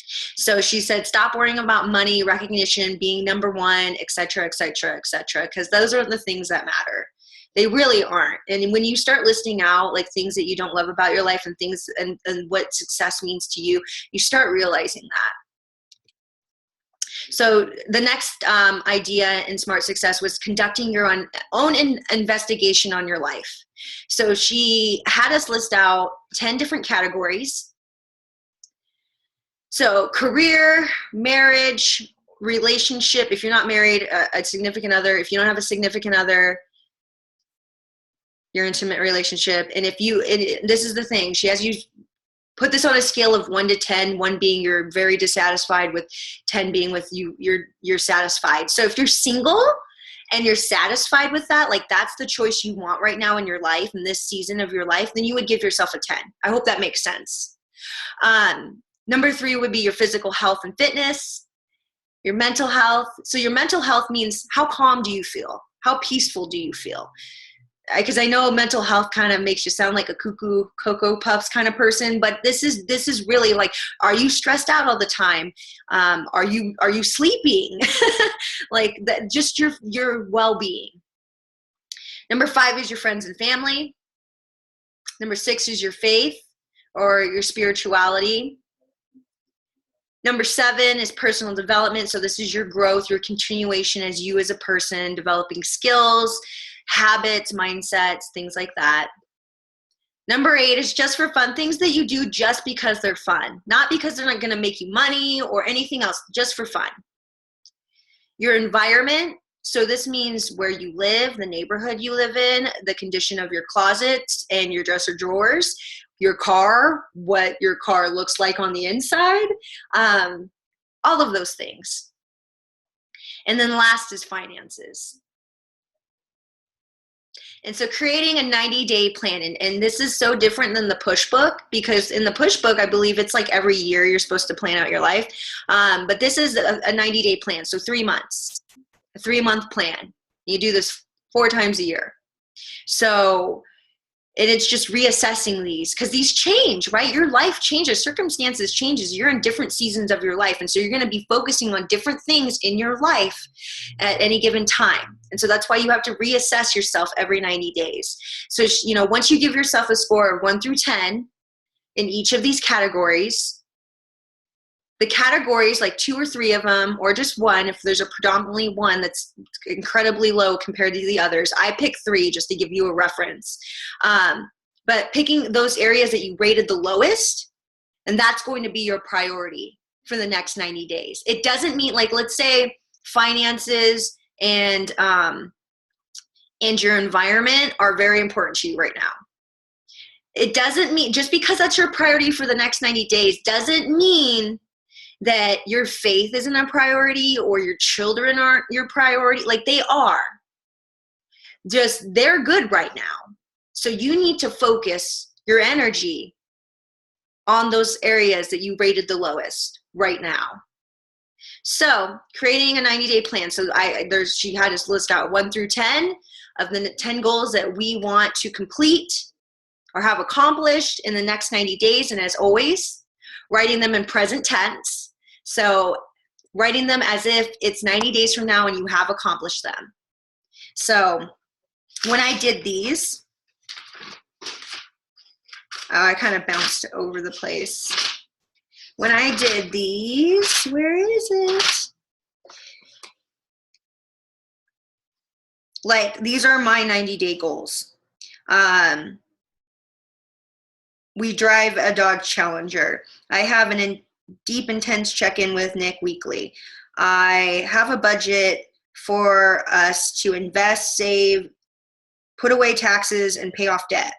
So she said, stop worrying about money, recognition, being number one, et cetera, et cetera, et cetera, because those are the things that matter. They really aren't. And when you start listing out like things that you don't love about your life and things and what success means to you, you start realizing that. So the next idea in Smart Success was conducting your own investigation on your life. So she had us list out 10 different categories. So career, marriage, relationship, if you're not married, a significant other, if you don't have a significant other, your intimate relationship. And if you, and this is the thing, she has you put this on a scale of 1 to 10, 1 being you're very dissatisfied with, 10 being with you're satisfied. So if you're single and you're satisfied with that, like that's the choice you want right now in your life, in this season of your life, then you would give yourself a 10. I hope that makes sense. Number 3 would be your physical health and fitness, your mental health. So your mental health means how calm do you feel? How peaceful do you feel? Because I know mental health kind of makes you sound like a cuckoo Cocoa Puffs kind of person, but this is really like, are you stressed out all the time? Are you sleeping? Like that, just your well-being. Number 5 is your friends and family. Number 6 is your faith or your spirituality. Number 7 is personal development. So this is your growth, your continuation as you as a person, developing skills, habits, mindsets, things like that. Number 8 is just for fun, things that you do just because they're fun, not because they're not going to make you money or anything else, just for fun. Your environment. So this means where you live, the neighborhood you live in, the condition of your closets and your dresser drawers, your car, what your car looks like on the inside, all of those things. And then last is finances. And so creating a 90-day plan, and this is so different than the push book, because in the push book, I believe it's like every year you're supposed to plan out your life. But this is a 90-day plan, so 3 months, a 3-month plan. You do this 4 times a year. So, and it's just reassessing these, because these change, right? Your life changes, circumstances changes. You're in different seasons of your life. And so you're going to be focusing on different things in your life at any given time. And so that's why you have to reassess yourself every 90 days. So, once you give yourself a score of 1 through 10 in each of these categories, the categories, like 2 or 3 of them, or just 1, if there's a predominantly 1 that's incredibly low compared to the others, I pick 3 just to give you a reference. But picking those areas that you rated the lowest, and that's going to be your priority for the next 90 days. It doesn't mean, like, let's say finances and your environment are very important to you right now. It doesn't mean, just because that's your priority for the next 90 days, doesn't mean that your faith isn't a priority or your children aren't your priority. Like, they are. Just, they're good right now. So you need to focus your energy on those areas that you rated the lowest right now. So creating a 90-day plan. So she had us list out 1 through 10 of the 10 goals that we want to complete or have accomplished in the next 90 days. And as always, writing them in present tense. So writing them as if it's 90 days from now and you have accomplished them. So when I did these, I kind of bounced over the place. When I did these, where is it? Like, these are my 90-day goals. We drive a Dodge Challenger. I have deep, intense check-in with Nick weekly. I have a budget for us to invest, save, put away taxes, and pay off debt.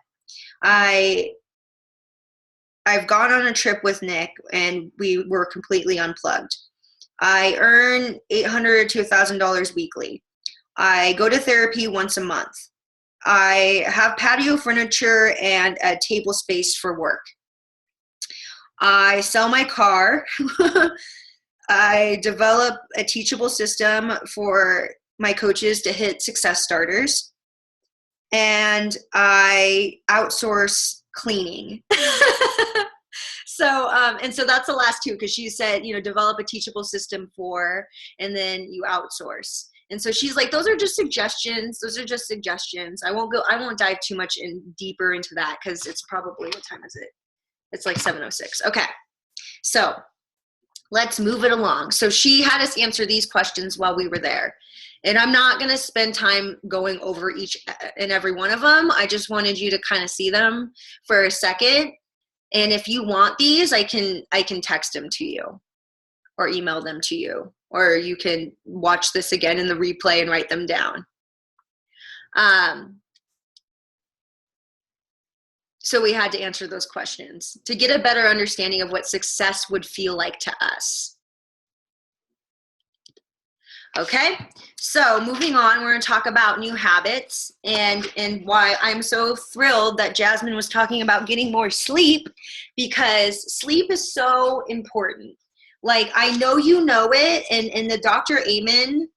I've gone on a trip with Nick, and we were completely unplugged. I earn $800 to $1,000 weekly. I go to therapy once a month. I have patio furniture and a table space for work. I sell my car. I develop a teachable system for my coaches to hit success starters. And I outsource cleaning. So, and so that's the last two, because she said, you know, develop a teachable system for, and then you outsource. And so she's like, those are just suggestions. Those are just suggestions. I won't dive too much deeper into that, because it's probably, what time is it? It's like 7:06. Okay. So let's move it along. So she had us answer these questions while we were there. And I'm not going to spend time going over each and every one of them. I just wanted you to kind of see them for a second. And if you want these, I can text them to you or email them to you, or you can watch this again in the replay and write them down. So we had to answer those questions to get a better understanding of what success would feel like to us. Okay, so moving on, we're going to talk about new habits and why I'm so thrilled that Jasmine was talking about getting more sleep, because sleep is so important. Like, I know you know it, and the Dr. Amen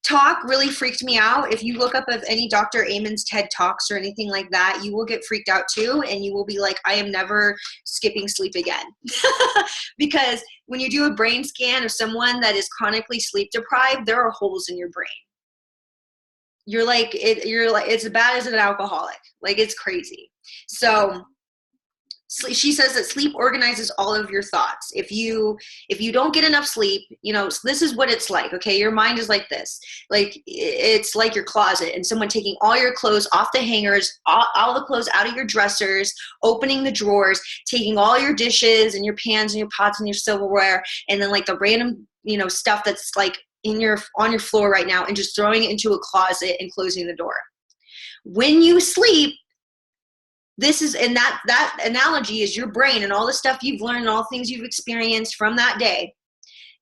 talk really freaked me out. If you look up of any Dr. Amen's TED Talks or anything like that, you will get freaked out too, and you will be like, I am never skipping sleep again. Because when you do a brain scan of someone that is chronically sleep deprived, there are holes in your brain. You're like, it's as bad as an alcoholic. Like, it's crazy. So she says that sleep organizes all of your thoughts. If you don't get enough sleep, you know, this is what it's like. Okay, your mind is like this. Like, it's like your closet and someone taking all your clothes off the hangers, all the clothes out of your dressers, opening the drawers, taking all your dishes and your pans and your pots and your silverware, and then like the random, you know, stuff that's like on your floor right now, and just throwing it into a closet and closing the door. When you sleep, this is, and that analogy is your brain and all the stuff you've learned and all things you've experienced from that day.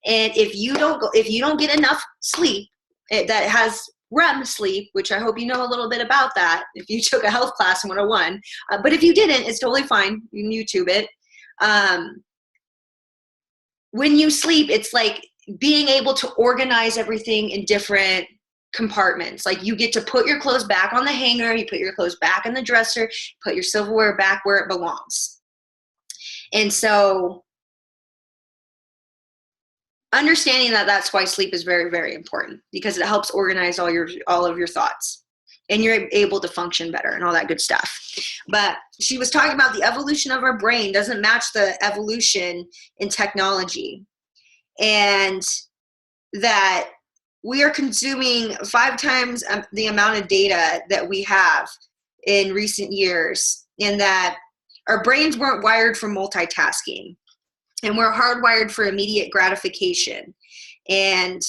And if you don't get enough sleep that has REM sleep, which I hope you know a little bit about that if you took a health class in 101, but if you didn't, it's totally fine. You can YouTube it. When you sleep, it's like being able to organize everything in different compartments. Like, you get to put your clothes back on the hanger, you put your clothes back in the dresser, put your silverware back where it belongs. And so understanding that, that's why sleep is very, very important, because it helps organize all of your thoughts, and you're able to function better and all that good stuff. But she was talking about the evolution of our brain doesn't match the evolution in technology, and that we are consuming 5 times the amount of data that we have in recent years, and that our brains weren't wired for multitasking, and we're hardwired for immediate gratification. And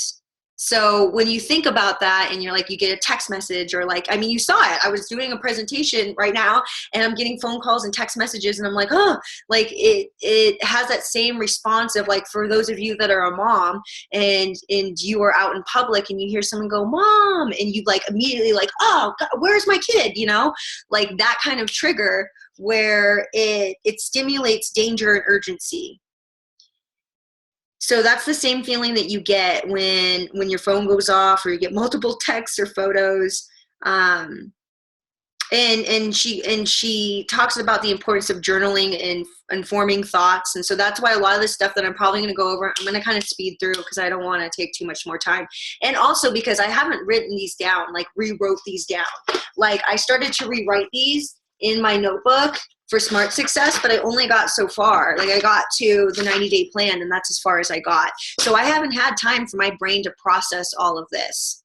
so when you think about that, and you're like, you get a text message, or like, I mean, you saw it. I was doing a presentation right now, and I'm getting phone calls and text messages, and I'm like, oh, like it has that same response of, like, for those of you that are a mom and you are out in public and you hear someone go, Mom, and you like immediately like, oh God, where's my kid? You know, like that kind of trigger where it stimulates danger and urgency. So that's the same feeling that you get when your phone goes off, or you get multiple texts or photos. And she talks about the importance of journaling and informing thoughts. And so that's why a lot of this stuff that I'm probably going to go over, I'm going to kind of speed through, because I don't want to take too much more time. And also because I haven't written these down, like rewrote these down. Like, I started to rewrite these in my notebook for Smart Success, but I only got so far. Like, I got to the 90-day plan, and that's as far as I got. So I haven't had time for my brain to process all of this.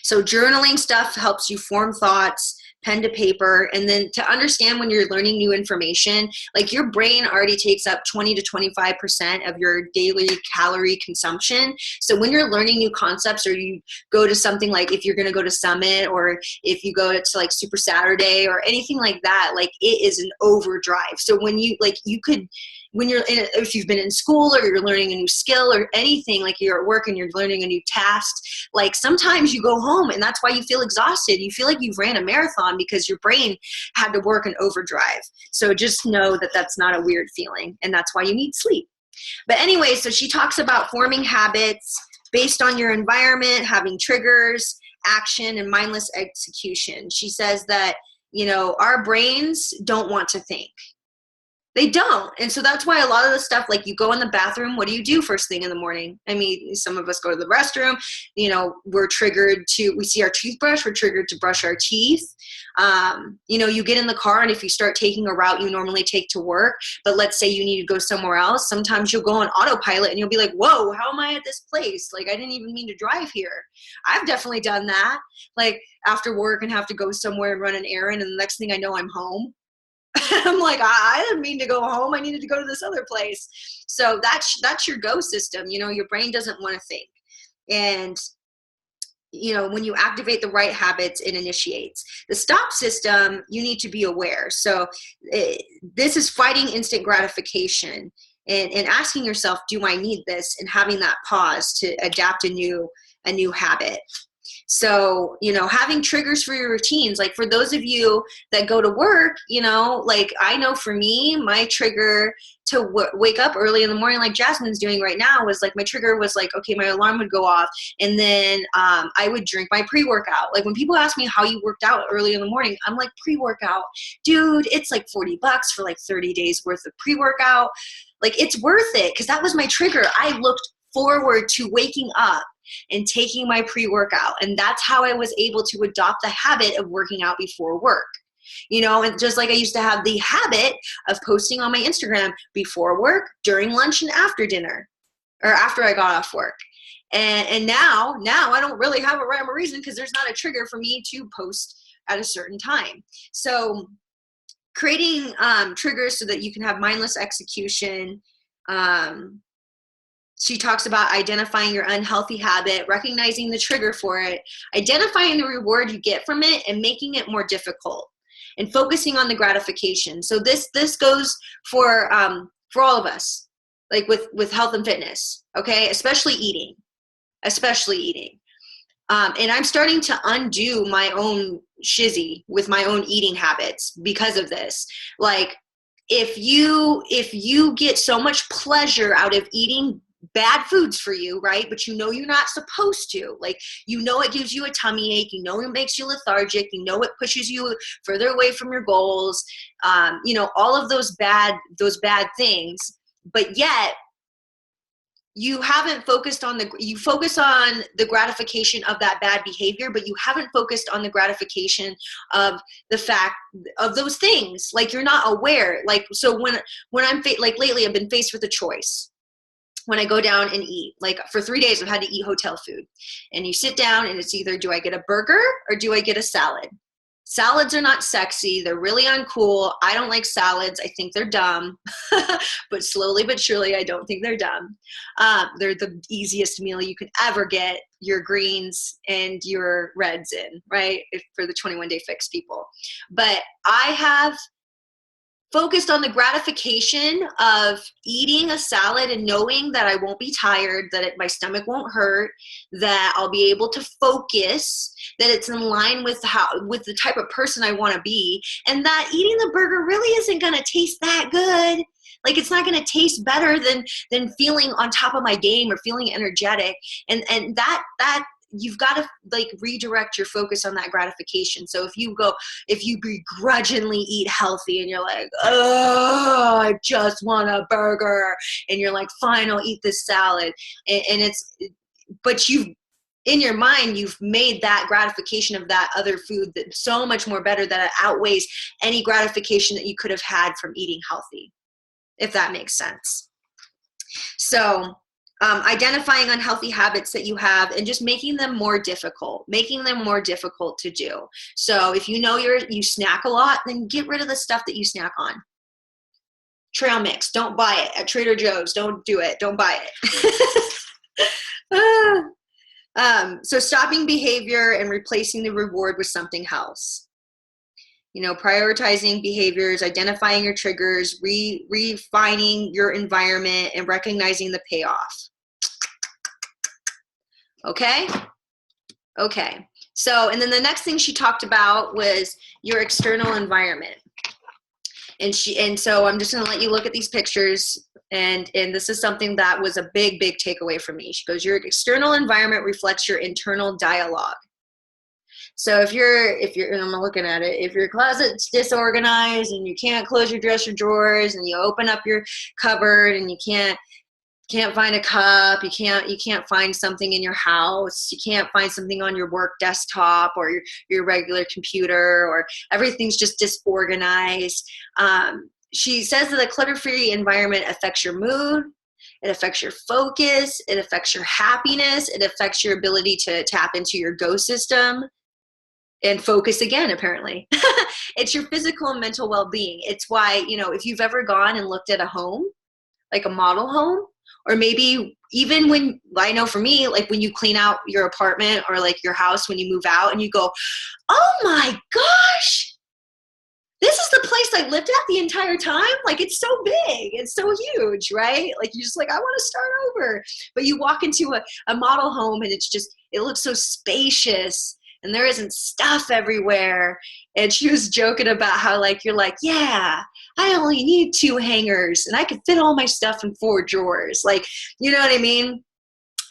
So journaling stuff helps you form thoughts, pen to paper, and then to understand when you're learning new information, like your brain already takes up 20 to 25% of your daily calorie consumption. So when you're learning new concepts, or you go to something like, if you're going to go to Summit, or if you go to like Super Saturday or anything like that, like it is an overdrive. So when you like, you could, when you're in, if you've been in school or you're learning a new skill or anything, like you're at work and you're learning a new task, like sometimes you go home and that's why you feel exhausted. You feel like you've ran a marathon because your brain had to work in overdrive. So just know that that's not a weird feeling, and that's why you need sleep. But anyway, so she talks about forming habits based on your environment, having triggers, action, and mindless execution. She says that, you know, our brains don't want to think. They don't. And so that's why a lot of the stuff, like you go in the bathroom, what do you do first thing in the morning? I mean, some of us go to the restroom, you know, we're triggered to, we see our toothbrush, we're triggered to brush our teeth. You know, you get in the car, and if you start taking a route you normally take to work, but let's say you need to go somewhere else, sometimes you'll go on autopilot and you'll be like, whoa, how am I at this place? Like, I didn't even mean to drive here. I've definitely done that. Like after work and have to go somewhere and run an errand, and the next thing I know, I'm home. I'm like, I didn't mean to go home. I needed to go to this other place. So that's your go system. You know, your brain doesn't want to think. And, you know, when you activate the right habits, it initiates. The stop system, you need to be aware. So this is fighting instant gratification and asking yourself, do I need this? And having that pause to adapt a new habit. So, you know, having triggers for your routines, like for those of you that go to work, you know, like I know for me, my trigger to wake up early in the morning, like Jasmine's doing right now, was like, my trigger was like, okay, my alarm would go off, and then I would drink my pre-workout. Like when people ask me how you worked out early in the morning, I'm like, pre-workout, dude, it's like $40 for like 30 days worth of pre-workout. Like it's worth it, because that was my trigger. I looked forward to waking up and taking my pre-workout. And that's how I was able to adopt the habit of working out before work. You know, and just like I used to have the habit of posting on my Instagram before work, during lunch, and after dinner, or after I got off work. And now I don't really have a rhyme or reason, because there's not a trigger for me to post at a certain time. So creating triggers so that you can have mindless execution. She talks about identifying your unhealthy habit, recognizing the trigger for it, identifying the reward you get from it, and making it more difficult, and focusing on the gratification. So this goes for all of us, like with health and fitness, okay? Especially eating. And I'm starting to undo my own shizzy with my own eating habits because of this. Like if you get so much pleasure out of eating bad foods for you, right? But you know you're not supposed to. Like, you know it gives you a tummy ache. You know it makes you lethargic. You know it pushes you further away from your goals. You know, all of those bad things. But yet, you haven't focused on you focus on the gratification of that bad behavior, but you haven't focused on the gratification of the fact of those things. Like, you're not aware. Like, so when I'm like lately, I've been faced with a choice. When I go down and eat, like for 3 days, I've had to eat hotel food. And you sit down and it's either, do I get a burger or do I get a salad? Salads are not sexy. They're really uncool. I don't like salads. I think they're dumb. But slowly but surely, I don't think they're dumb. They're the easiest meal you could ever get your greens and your reds in, right? For the 21-day fix people. But I have focused on the gratification of eating a salad and knowing that I won't be tired, that my stomach won't hurt, that I'll be able to focus, that it's in line with the type of person I want to be, and that eating the burger really isn't going to taste that good. Like, it's not going to taste better than feeling on top of my game or feeling energetic. And that you've got to like redirect your focus on that gratification. So if you begrudgingly eat healthy and you're like, oh, I just want a burger, and you're like, fine, I'll eat this salad. But in your mind, you've made that gratification of that other food that so much more better that it outweighs any gratification that you could have had from eating healthy, if that makes sense. So identifying unhealthy habits that you have and just making them more difficult to do. So if you know you snack a lot, then get rid of the stuff that you snack on. Trail mix, don't buy it at Trader Joe's. Don't do it. Don't buy it. So stopping behavior and replacing the reward with something else. You know, prioritizing behaviors, identifying your triggers, refining your environment, and recognizing the payoff. Okay? Okay. So, and then the next thing she talked about was your external environment. And so I'm just going to let you look at these pictures. And this is something that was a big, big takeaway for me. She goes, your external environment reflects your internal dialogue. So if you're, and I'm looking at it, if your closet's disorganized and you can't close your dresser drawers and you open up your cupboard and you can't find a cup, you can't find something in your house, you can't find something on your work desktop or your regular computer, or everything's just disorganized. She says that a clutter-free environment affects your mood, it affects your focus, it affects your happiness, it affects your ability to tap into your go system and focus again, apparently. It's your physical and mental well-being. It's why, if you've ever gone and looked at a home, like a model home, or maybe even when, I know for me, like when you clean out your apartment or like your house when you move out and you go, oh my gosh, this is the place I lived at the entire time. Like, it's so big, it's so huge, right? Like, you're just like, I want to start over. But you walk into a model home and it looks so spacious and there isn't stuff everywhere. And she was joking about how, like, you're like, yeah, I only need 2 hangers and I could fit all my stuff in 4 drawers. Like, you know what I mean?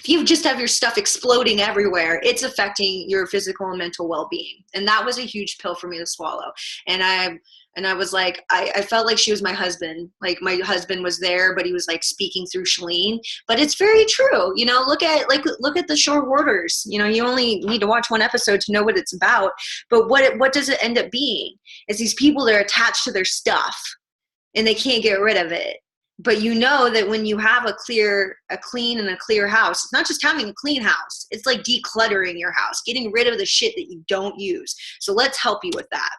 If you just have your stuff exploding everywhere, it's affecting your physical and mental well-being. And that was a huge pill for me to swallow. And I was like, I felt like she was my husband. Like, my husband was there, but he was like speaking through Shalene. But it's very true. Look at the Shore Hoarders. You only need to watch 1 episode to know what it's about. But what does it end up being? It's these people that are attached to their stuff and they can't get rid of it. But that when you have a clean and a clear house, it's not just having a clean house. It's like decluttering your house, getting rid of the shit that you don't use. So let's help you with that.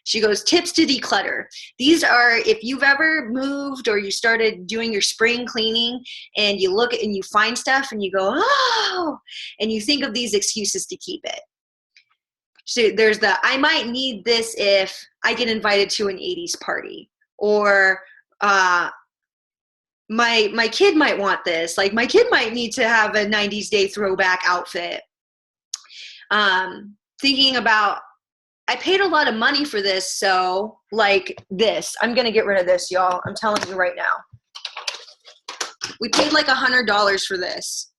She goes, tips to declutter. These are, if you've ever moved or you started doing your spring cleaning and you look and you find stuff and you go, oh, and you think of these excuses to keep it. So there's I might need this if I get invited to an 80s party, or my kid might want this. Like, my kid might need to have a 90s day throwback outfit. Thinking about, I paid a lot of money for this, so like this. I'm going to get rid of this, y'all. I'm telling you right now. We paid like $100 for this.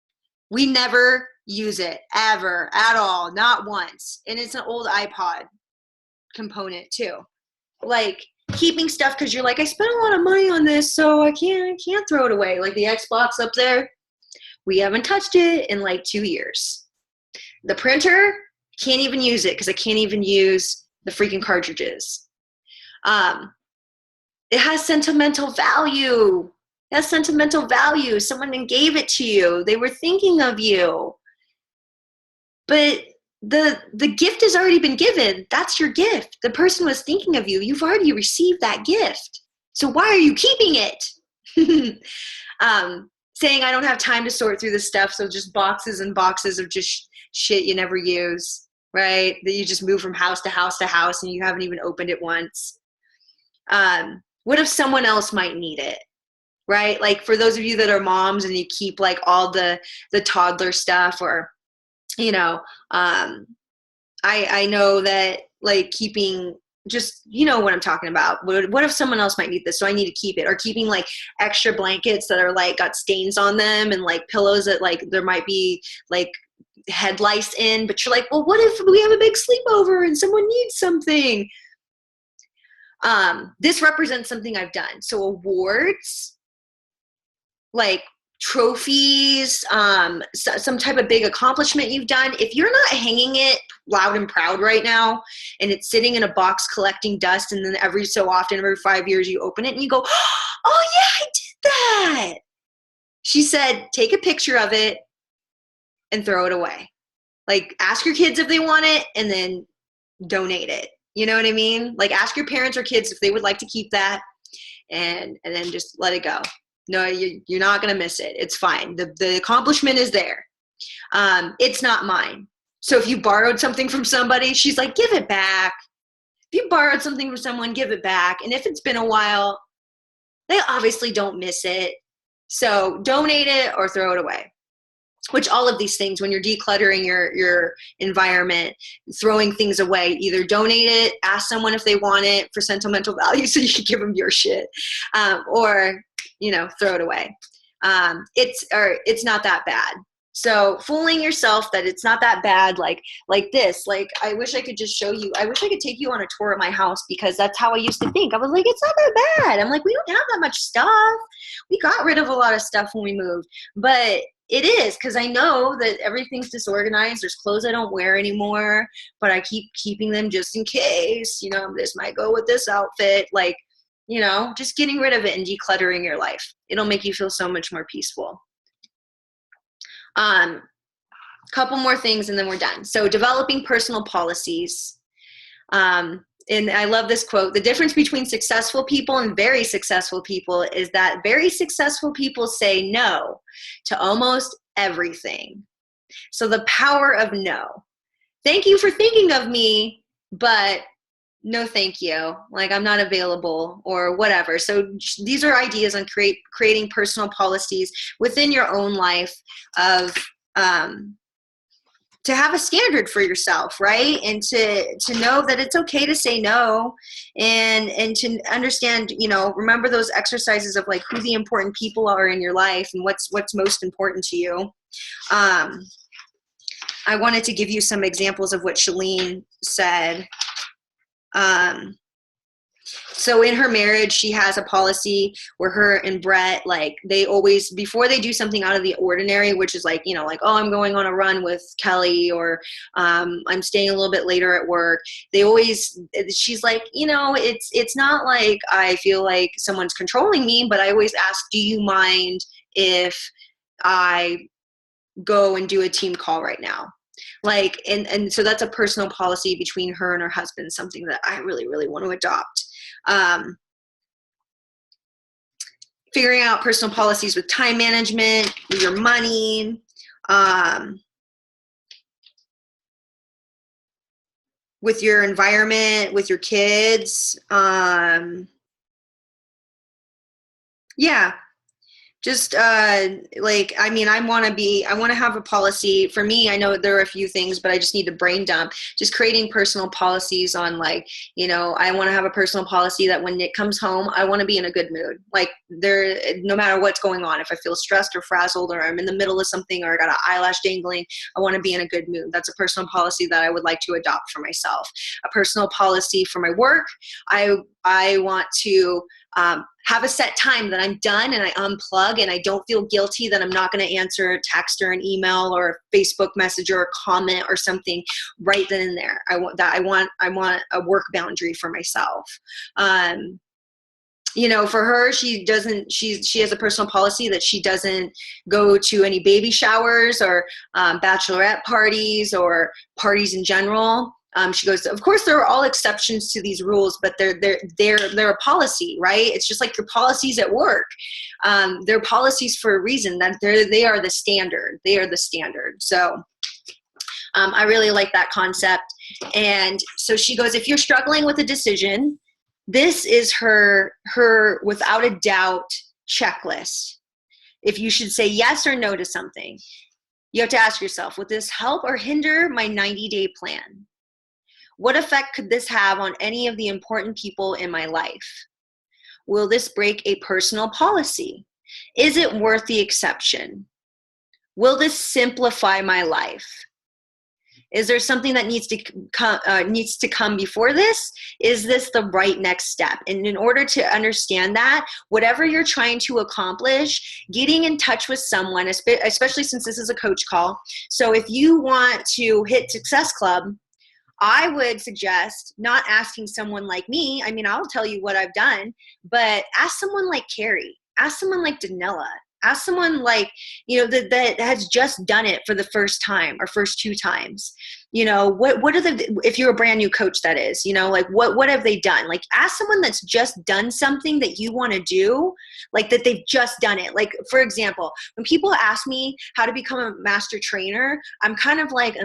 We never use it, ever, at all, not once. And it's an old iPod component too. Like, keeping stuff because you're like, I spent a lot of money on this, so I can't throw it away. Like the Xbox up there, we haven't touched it in like 2 years. The printer, can't even use it because I can't even use the freaking cartridges. It has sentimental value. It has sentimental value. Someone gave it to you. They were thinking of you. But the gift has already been given. That's your gift. The person was thinking of you. You've already received that gift. So why are you keeping it? Saying I don't have time to sort through this stuff, so just boxes and boxes of just shit you never use, right? That you just move from house to house to house and you haven't even opened it once. What if someone else might need it? Right? Like, for those of you that are moms and you keep like all the toddler stuff, or I know that, like, keeping just, what I'm talking about. What if someone else might need this, so I need to keep it? Or keeping like extra blankets that are like got stains on them, and like pillows that like there might be like head lice in, but you're like, well, what if we have a big sleepover and someone needs something? This represents something I've done. So awards, like trophies, some type of big accomplishment you've done. If you're not hanging it loud and proud right now, and it's sitting in a box collecting dust, and then every so often, every 5 years, you open it and you go, oh yeah, I did that. She said, take a picture of it and throw it away. Like, ask your kids if they want it and then donate it. You know what I mean? Like, ask your parents or kids if they would like to keep that, and then just let it go. No, you're not going to miss it. It's fine. The accomplishment is there. It's not mine. So if you borrowed something from somebody, she's like, give it back. If you borrowed something from someone, give it back. And if it's been a while, they obviously don't miss it. So donate it or throw it away. Which, all of these things, when you're decluttering your environment, throwing things away, either donate it, ask someone if they want it for sentimental value so you can give them your shit, or throw it away. It's not that bad. So fooling yourself that it's not that bad, like this, like I wish I could just show you. I wish I could take you on a tour of my house, because that's how I used to think. I was like, it's not that bad. I'm like, we don't have that much stuff. We got rid of a lot of stuff when we moved, but it is, because I know that everything's disorganized. There's clothes I don't wear anymore, but I keep keeping them just in case. You know, this might go with this outfit. Like, you know, just getting rid of it and decluttering your life. It'll make you feel so much more peaceful. Couple more things and then we're done. So developing personal policies. And I love this quote: the difference between successful people and very successful people is that very successful people say no to almost everything. So the power of no. Thank you for thinking of me, but no thank you. Like, I'm not available or whatever. So these are ideas on creating personal policies within your own life of to have a standard for yourself, right? And to know that it's okay to say no, and to understand, you know, remember those exercises of like who the important people are in your life and what's most important to you. I wanted to give you some examples of what Shalene said. So in her marriage, she has a policy where her and Brett, like, they always, before they do something out of the ordinary, which is like, you know, like, oh, I'm going on a run with Kelly, or I'm staying a little bit later at work. They always, she's like, you know, it's not like I feel like someone's controlling me, but I always ask, do you mind if I go and do a team call right now? Like, and so that's a personal policy between her and her husband, something that I really, really want to adopt. Figuring out personal policies with time management, with your money, with your environment, with your kids. Yeah. Just like, I mean, I want to have a policy. For me, I know there are a few things, but I just need to brain dump. Just creating personal policies on, like, you know, I want to have a personal policy that when Nick comes home, I want to be in a good mood. Like, no matter what's going on, if I feel stressed or frazzled, or I'm in the middle of something, or I got an eyelash dangling, I want to be in a good mood. That's a personal policy that I would like to adopt for myself. A personal policy for my work. I want to have a set time that I'm done and I unplug, and I don't feel guilty that I'm not going to answer a text or an email or a Facebook message or a comment or something right then and there. I want a work boundary for myself. You know, for her, she has a personal policy that she doesn't go to any baby showers or bachelorette parties or parties in general. She goes, of course, there are all exceptions to these rules, but they're a policy, right? It's just like your policies at work. They're policies for a reason. That they are the standard. They are the standard. So I really like that concept. And so she goes, if you're struggling with a decision, this is her without a doubt checklist. If you should say yes or no to something, you have to ask yourself, would this help or hinder my 90-day plan? What effect could this have on any of the important people in my life? Will this break a personal policy? Is it worth the exception? Will this simplify my life? Is there something that needs to come before this? Is this the right next step? And in order to understand that, whatever you're trying to accomplish, getting in touch with someone, especially since this is a coach call. So if you want to hit Success Club, I would suggest not asking someone like me. I mean, I'll tell you what I've done, but ask someone like Carrie, ask someone like Danella, ask someone like, you know, that has just done it for the first time or first 2 times. You know, what are if you're a brand new coach, that is, you know, like what have they done? Like, ask someone that's just done something that you want to do, like that they've just done it. Like, for example, when people ask me how to become a master trainer, I'm kind of like,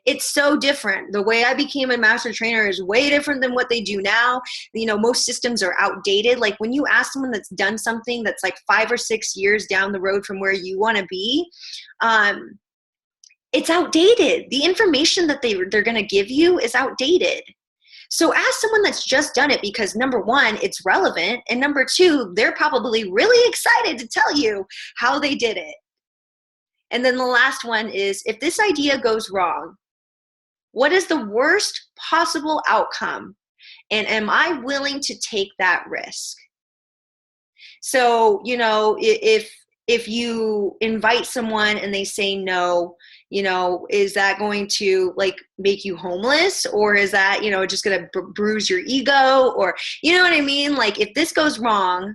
it's so different. The way I became a master trainer is way different than what they do now. You know, most systems are outdated. Like, when you ask someone that's done something that's like 5 or 6 years down the road from where you want to be, it's outdated. The information that they're going to give you is outdated. So ask someone that's just done it, because number 1, it's relevant. And number 2, they're probably really excited to tell you how they did it. And then the last one is, if this idea goes wrong, what is the worst possible outcome? And am I willing to take that risk? So, if you invite someone and they say no, is that going to like make you homeless, or is that, just going to bruise your ego, or, you know what I mean? Like, if this goes wrong,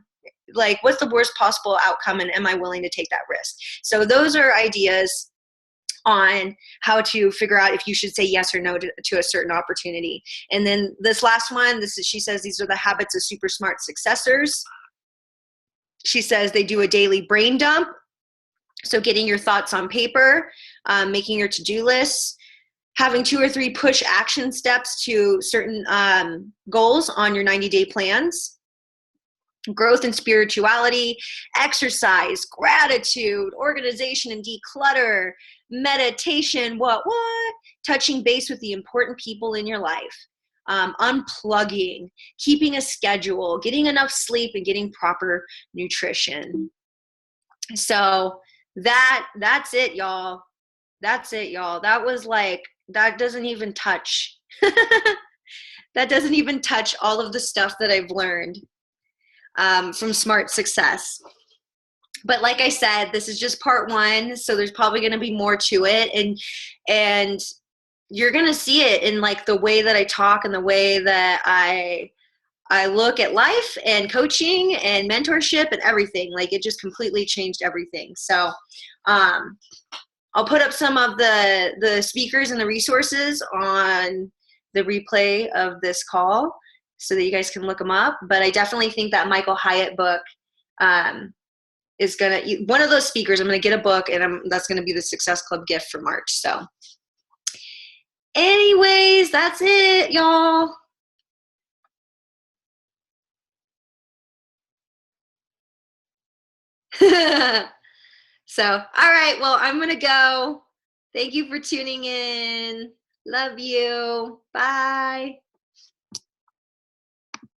like, what's the worst possible outcome, and am I willing to take that risk? So those are ideas on how to figure out if you should say yes or no to a certain opportunity. And then this last one, she says, these are the habits of super smart successors. She says they do a daily brain dump. So getting your thoughts on paper, making your to-do lists, having 2 or 3 push action steps to certain goals on your 90-day plans, growth and spirituality, exercise, gratitude, organization and declutter, meditation, touching base with the important people in your life, unplugging, keeping a schedule, getting enough sleep, and getting proper nutrition. So that's it, y'all. That's it, y'all. That was like, that doesn't even touch. That doesn't even touch all of the stuff that I've learned from Smart Success. But like I said, this is just part 1, so there's probably going to be more to it, and you're going to see it in like the way that I talk and the way that I look at life and coaching and mentorship and everything. Like, it just completely changed everything. So I'll put up some of the speakers and the resources on the replay of this call so that you guys can look them up. But I definitely think that Michael Hyatt book is going to, one of those speakers, I'm going to get a book, and that's going to be the Success Club gift for March. So anyways, that's it, y'all. So, all right, well, I'm going to go. Thank you for tuning in. Love you. Bye.